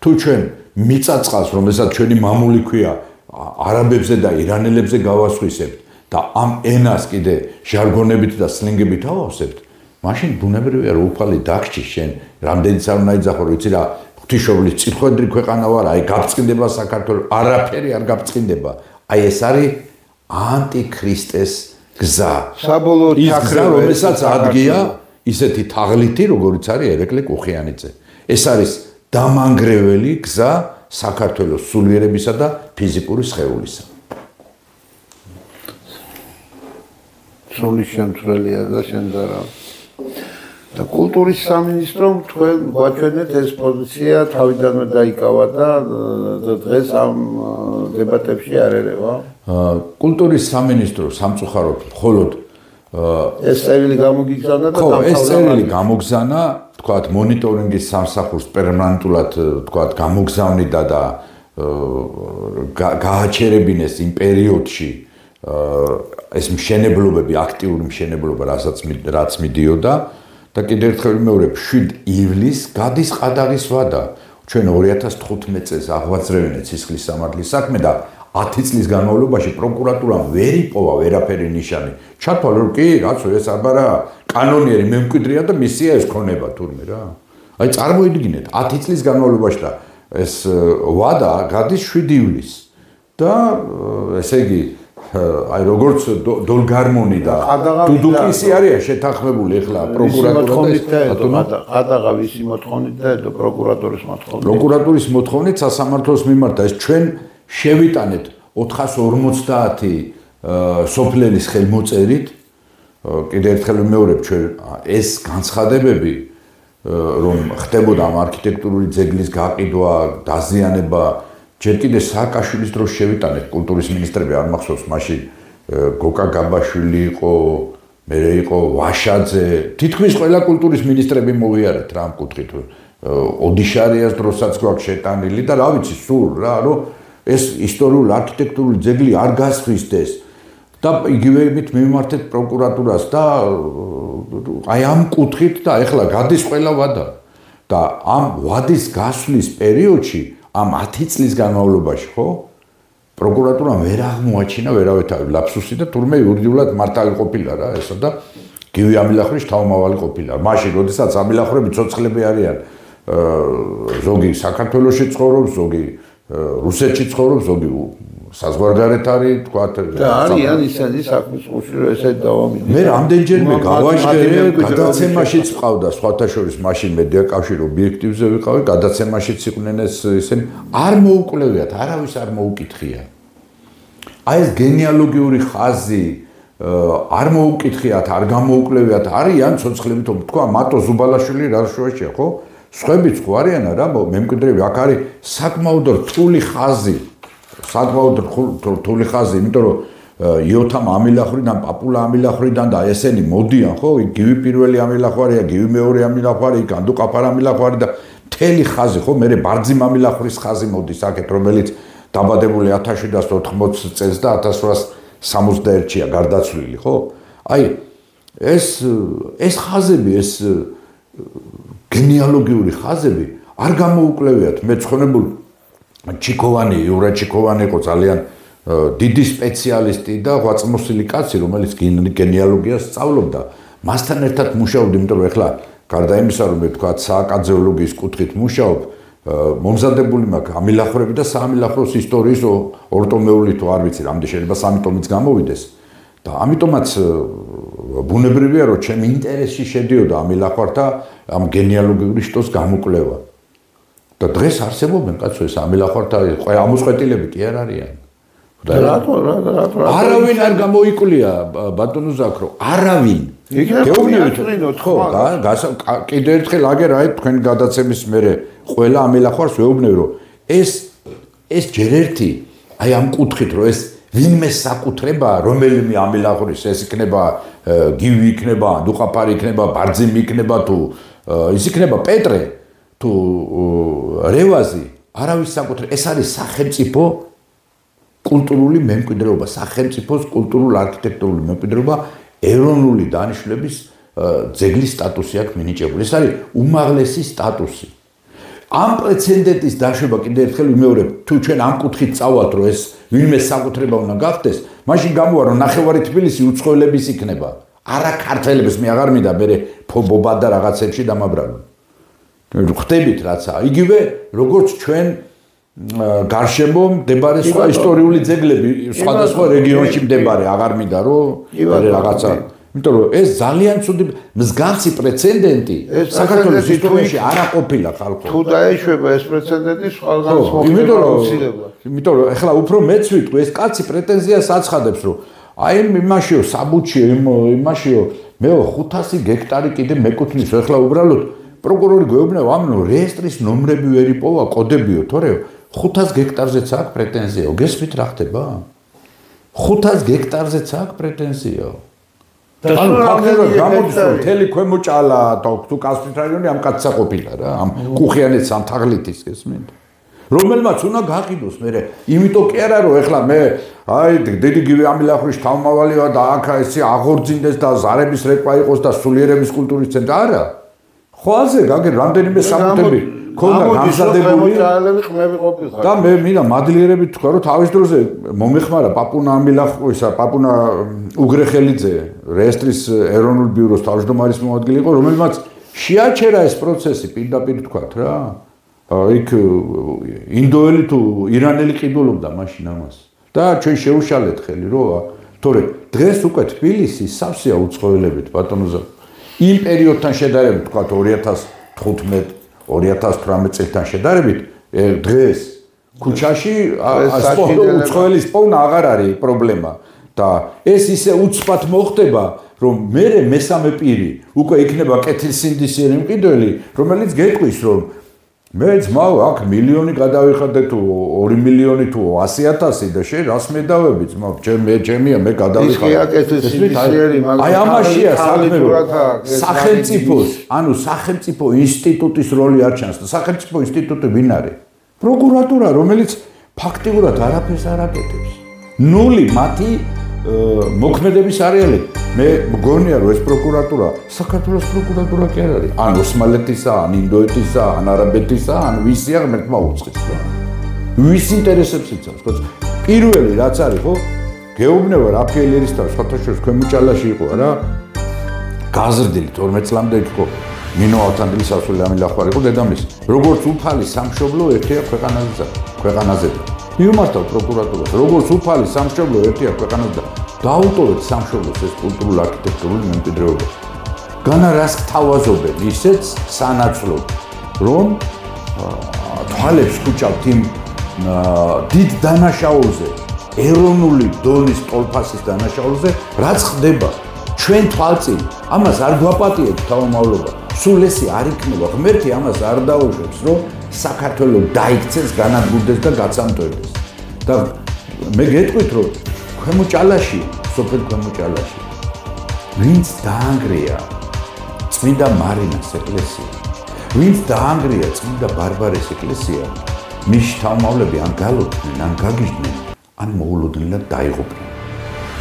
თუ ჩვენ მიწაწყალს რომელსაც ჩვენი მამული ქვია არაბებზე და ირანელებზე გავასხვისებთ და ამ ენას კიდე ჟარგონებით და სლენგებით ავავსებთ, მაშინ ბუნებრივია რომ უფალი დაგჭი შენ, რამდენიც არ უნდა იძახო, ვიცი რა, ღვთისმშობლის წირხვედრი ქვეყანა ვარ, აი გაბწყინდება საქართველო, არაფერი არ გაბწყინდება. აი ეს არის ანტიქრისტეს გზა. საბოლოოდ გზა, რომელსაც ადგია ისეთი თაღლითი, როგორიც არის ერეკლე კუხიანიძე. ეს არის დამანგრეველი გზა საქართველოს სულიერებისა და ფიზიკური სხეულისა. სული შემცველია და შენდარა. და კულტურის სამინისტრომ თქვენ გვაჩვენეთ ეს პოზიცია თავიდანვე დაიკავა და დღეს ამ დებატებში არ ერევა. კულტურის სამინისტრო სამწუხაროდ მხოლოდ ეს წერილი გამოგიგზავნა და ეს წერილი გამოგზავნა, თქვათ, მონიტორინგის სამსახურს პერმანენტულად, თქვათ, გამოგზავნიდა და გააჩერებინეს იმ პერიოდში ეს მშენებლობები, აქტიური მშენებლობა, რაც მიდიოდა და კიდევ ერთხელ ვიმეორებ, 7 ივლისს გადის ყადაღის ვადა. ჩვენ 2015 წელს აღვაწრევინეთ სისხლის სამართლის საქმე და 10 წლის განმავლობაში პროკურატურამ ვერ იპოვა ვერაფერი ნიშანი. ჩათვალა რომ კი, რაცო ეს აბარა კანონიერი მემკვიდრეა და მისია ეს ქონება თურმე რა. აი წარმოიდგინეთ 10 წლის განმავლობაში და ეს ვადა გადის 7 ივლისს. და ესე იგი აი როგორც დოლგარმონი და დუდუკისი არის შეთანხმებული ახლა პროკურატურა ყადაღა ვისი მოთხოვნით და პროკურატურის მოთხოვნით პროკურატურის მოთხოვნით სასამართლოს მიმართა ეს ჩვენ შევიტანეთ 450 სოფლელის ხელმოწერით კიდევ ერთხელ ვიმეორებ ჩვენ ეს განცხადებები რომ ხდებოდა ამ არქიტექტურული ძეგლის გაყიდვა, დაზიანება ჯერ კიდევ სააკაშვილის დროს შევიტანეთ კულტურის მინისტრები არ მახსოვს მაშინ გოკა გაბაშვილი იყო მე იყო ვაშაძე თითქმის ყველა კულტურის მინისტრები მოვიარეთ რა ამ კუთხით ოდიშარიას დროსაც გვაქვს შეტანილი და რა ვიცი სულ რა რომ ეს ისტორიული არქიტექტურული ძეგლი არ გასხვისდეს და იგივე იმით მიმართეთ პროკურატურას და აი ამ კუთხით და ეხლა გადის ყველა ვადა და ამ ვადის გასვლის პერიოდში ამ 10 წლის განმავლობაში ხო პროკურატურამ ვერ აღმოაჩინა ვერავეთავი ლაფსუსი და თურმე იურიდიულად მართალი ყოფილა რა ესა და გივი ამილახრის თავმავალი ყოფილა მაშინ როდესაც ამილახრები ცოცხლები არიან ზოგი საქართველოში ცხოვრობს ზოგი რუსეთში ცხოვრობს ზოგი საზღვარგარეთ არის თქვა და არიან ისინი საქმის ყურში რომ ესე დავამიდგე მე რამდენჯერმე გავაჟღერე გადაცემაშიც ყავდა სხვათა შორის მაშინ მედია კავშირი ობიექტივზე ვიყავი გადაცემაშიც იყვნენ ეს ისინი არ მოუკლევიათ არავის არ მოუკითხია აი ეს გენეალოგიური ხაზი არ მოუკითხიათ არ გამოუკლევიათ არიან ცოცხლები თქვა მატო ზუბალაშვილი რაშუაშია ხო სხვებიც ხო არიან რა მემკვიდრეები აქ არის საკმაოდ რთული ხაზი საკმაოდ რთული ხაზი, იმიტომ რომ იოთამ ამილახრიდან, პაპულა ამილახრიდან და ესენი მოდიან, ხო? გივი პირველი ამილახვარია, გივი მეორე ამილახვარი, განდუყაფარ ამილახვარი და მთელი ხაზი, ხო? მე ბარძიმ ამილახრის ხაზი მოდის აქეთ, რომელიც დაბადებული 1780 წელს და 1861-ია გარდაცვლილი, ხო? აი ეს ხაზები, ეს გენეალოგიური ხაზები არ გამოუკლევიათ მეცხრებულ ჩიქოვანი, იურა ჩიქოვანი იყო ძალიან დიდი სპეციალისტი და ღვაწლმოსილი კაცი, რომელიც გენეალოგიას სწავლობდა. მასთან ერთად მუშაობდა, იმიტომ რომ ეხლა გარდა იმისა, რომ მე თქვა სააკაძეოლოგიის კუთხით მუშაობ, მომზადებული მაქვს ამილახრები და საამილახროს ისტორიის ორტომეული თუ არ ვიცი, რამდენი შეიძლება 3 ტომიც გამოვიდეს. და ამიტომაც ბუნებრივია, რომ ჩემ ინტერესში შედიოდა ამილახვართა ამ გენეალოგიური შტოს გამოკვლევა. და დღეს არსებობენ კაცო ეს ამილახვართა ამოწყვეტილები კი არ არიან. რატო არავინ არ გამოიკვლია ბატონო ზაქრო არავინ გეუბნებით ხო კიდევ ერთხელ აგერაით თქვენ გადაცემის მერე ყველა ამილახვარს ვეუბნები რომ ეს ჯერ ერთი აი ამ კუთხით რომ ეს ვინმე საკუთრება რომელიმე ამილახრის ეს იქნება გივი იქნება დუყაფარი იქნება ბარძიმი იქნება თუ ის იქნება პეტრე თუ რევაზი არავის საკუთრება ეს არის სახელმწიფო კულტურული მემკვიდრეობა, სახელმწიფოს კულტურულ-არქიტექტურული მემკვიდრეობა, ეროვნული დანიშნულების ძეგლის სტატუსი აქვს მინიჭებული. ეს არის უმაღლესი სტატუსი. ამ პრეცედენტის დაშვება კიდევ ერთხელ ვიმეორებ, თუ ჩვენ ამ კუთხით წავალთ, რომ ეს ვინმე საკუთრება უნდა გახდეს, მაშინ გამოვა რომ ნახევარი თბილისი უცხოელების იქნება. არა ქართველების მე აღარ მინდა მე ფობობა და რაღაცებში დამაბრალო. ხტებით რაცა. იგივე როგორც ჩვენ გარშემო მდებარე სხვა ისტორიული ძეგლები სხვადასხვა რეგიონში მდებარე აღარ მინდა რომ რაღაცა იმიტომ რომ ეს ძალიან ცუდი მსგავსი პრეცედენტი საქართველოს ისტორიაში არ აყოფილა ხალხო თუ დაეშვება ეს პრეცედენტი სხვაგანს მოხდება იმიტომ რომ ეხლა უფრო მეც ვიტყვი ეს კაცი პრეტენზიას აცხადებს რომ აი იმაშიო საბუთში იმაშიო მე 500 გექტარი კიდე მეკუთვნის ეხლა უბრალოდ პროკურორი გვეუბნება ამ რეესტრის ნომრები ვერ იპოვა კოდებიო თორე 500 გექტარზეც აქვს პრეტენზია. გესმით რა ხდება? 500 გექტარზეც აქვს პრეტენზია. ანუ ფაქტობრივად გამოდის რომ მთელი ქვემო ჭალა თუ კასპიის რაიონი ამ კაცსა ყოფილა რა, ამ კუხიანის ამ თაღლითის გესმით? რომელმაც უნდა გაყიდოს მე. იმიტომ კი არა რომ ეხლა მე აი დიდი გივი ამილახრის თავმავალი ვარ და აქ ესე აღორძინდეს და ზარების რეკვა იყოს და სულიერების კულტურის ცენტრი არა. ხო ასე გაგერ რამდენიმე საკუთები ქონდა გამზადებული და მე მინდა მადლიერებით თქვა რომ თავის დროზე მომეხმარა პაპუნა ამილახვისა პაპუნა უგრეხელიძე რეესტრის ეროვნულ ბიუროს თავმჯდომარის მოადგილე იყო რომელმაც შეაჩერა ეს პროცესი პირდაპირ თქვათ რა იქ ინდოელი თუ ირანელი ყიდულობდა მაშინ ამას. და ჩვენ შეუშალეთ ხელი როა, თორე დღეს უკვე თბილისი სავსეა უცხოელებით ბატონო. იმ პერიოდთან შედარებით, თქვა 2015-2018 წელთან შედარებით, დღეს ქუჩაში უცხოელის პოვნა აღარ არის პრობლემა და ეს ისე უცბად მოხდება, რომ მესამე პირი უკვე იქნება კეთილსინდისიერი მყიდველი, რომელიც გეტყვის, რომ მე ძმაო, აქ მილიონი გადავიხადე თუ 2 მილიონი თუ 100,000 და შენ რას მედავები ძმაო, ჩემია მე გადავიხადე. ის კი კეთილსინდისიერი, მაგრამ აი ამაშია საქმე, სახელმწიფოს, ანუ სახელმწიფო ინსტიტუტის როლი არ ჩანს და სახელმწიფო ინსტიტუტი ვინ არის? პროკურატურა, რომელიც ფაქტიურად არაფერს არ აკეთებს. ნული მათი მოქმედების არეალი. მე მგონია რომ ეს პროკურატურა საქართველოს პროკურატურა კი არ არის. ან ოსმალეთისა, ან ინდოეთისა, ან არაბეთისა, ან ვისია ღმერთმა უწყის რა. ვის ინტერესებს იცავს? ხო? პირველი რაც არის ხო? გეუბნება რაფაელის და სხვათაშორის ქვემოჭალაში იყო რა. გაზრდილი 12 წლამდე იყო. ნინო ავთანდილის ასული ამილახვარი იყო დედამისი. როგორც უფალი სამშობლო ერთია ქვეყანაზე. მიუმართავ პროკურატურას, როგორც უფალი სამშობლო ერთია ქვეყანაზე. დაუტოვეთ სამშობლოს ეს კულტურულ არქიტექტურული მემკვიდრეობა. განა რას გთავაზობენ ისეც სანაცვლოდ, რომ თვალებს ხუჭავთ იმ დიდ დანაშაულზე, ეროვნული დონის ტოლფასის დანაშაულზე, რაც ხდება ჩვენ თვალწინ. ამას არ გვაპატიეთ თავმავლობა. სულ ესე არ იქნება ღმერთი ამას არ დაუშვებს, რომ საქართველოს დაიქცეს, განადგურდეს და გაცამტვერდეს. და მე გეტყვით, რომ ქვემოჭალაში, სოფელ ქვემოჭალაში, ვინც დაანგრია წმინდა მარინას ეკლესია, ვინც დაანგრია წმინდა ბარბარეს ეკლესია, მის თავმავლები ან გალოდნენ, ან გაგიჟდნენ, ან მოულოდნელად დაიღუპნენ.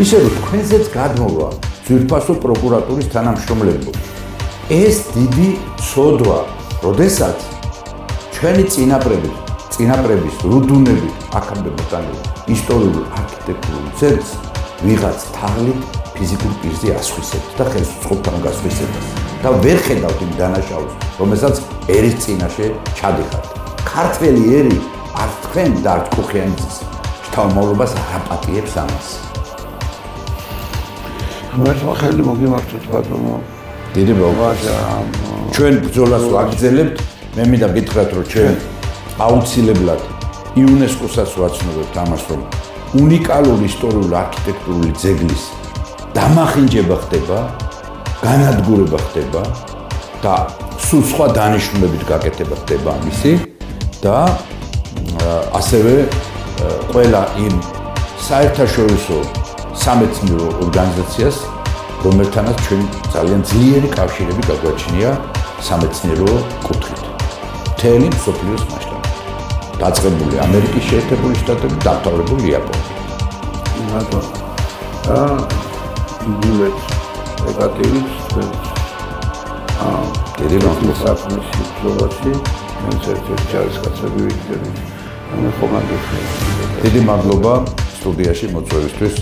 ისე რომ თქვენზეც გადმოვა ძვირფასო პროკურატურის თანამშრომლებო. ეს დიდი ცოდვა, როდესაც ჩვენი წინაპრების რუდუნებით აქამდე მოტანილი ისტორიულ არქიტექტურულ ძეგლს ვიღაც თაღლით ფიზიკურ პირზე ასხვისებთ და ხელსუწყობთან გასხვისებთ და ვერ ხედავთ იმ დანაშაულს, რომელსაც ერის წინაშე ჩადიხართ. ქართველი ერი არ თქვენ და არ კუხიანის შთამომავლობას არ აპატიებს ამას. მართლა ხელი მოგიმართოთ ბატონო. დიდი მოგესალმებით. ჩვენ ბრძოლას ვაგრძელებთ. მე მინდა გითხრათ, რომ ჩვენ აუცილებლად იუნესკოსაც ვაცნობებთ ამას, რომ უნიკალური ისტორიული არქიტექტურული ძეგლის დამახინჯება ხდება, განადგურება ხდება და სულ სხვა დანიშნულებით გაკეთება ხდება ამისი და ასევე ყველა იმ საერთაშორისო სამეცნიერო ორგანიზაციას, რომელთანაც ჩვენ ძალიან ძლიერი კავშირები გაგვაჩნია სამეცნიერო კუთხით. მთელი მსოფლიოს მასშტაბით. დაწყებული ამერიკის შეერთებული შტატები, დამთავრებული იაპონია. ბატონო. იგივეც ეკატერინს დიდი მადლობა საქმის ბრძოლაში, ჩვენს ერთ-ერთი ჯარისკაცები ვიქცევით. მე ხომანდები. დიდი მადლობა სტუდიაში მოწვევისთვის.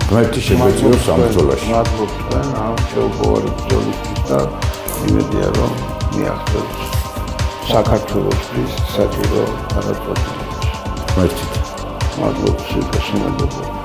ღმერთი შეგვეციოს ამ ბრძოლაში. მადლობა თქვენ ამ შეუპოვარი ბრძოლისთვის და იმედია რომ მიაღწევთ საქართველოსთვის საჭირო გადაწყვეტილებას. ღმერთით. მადლობა, სიყვარული.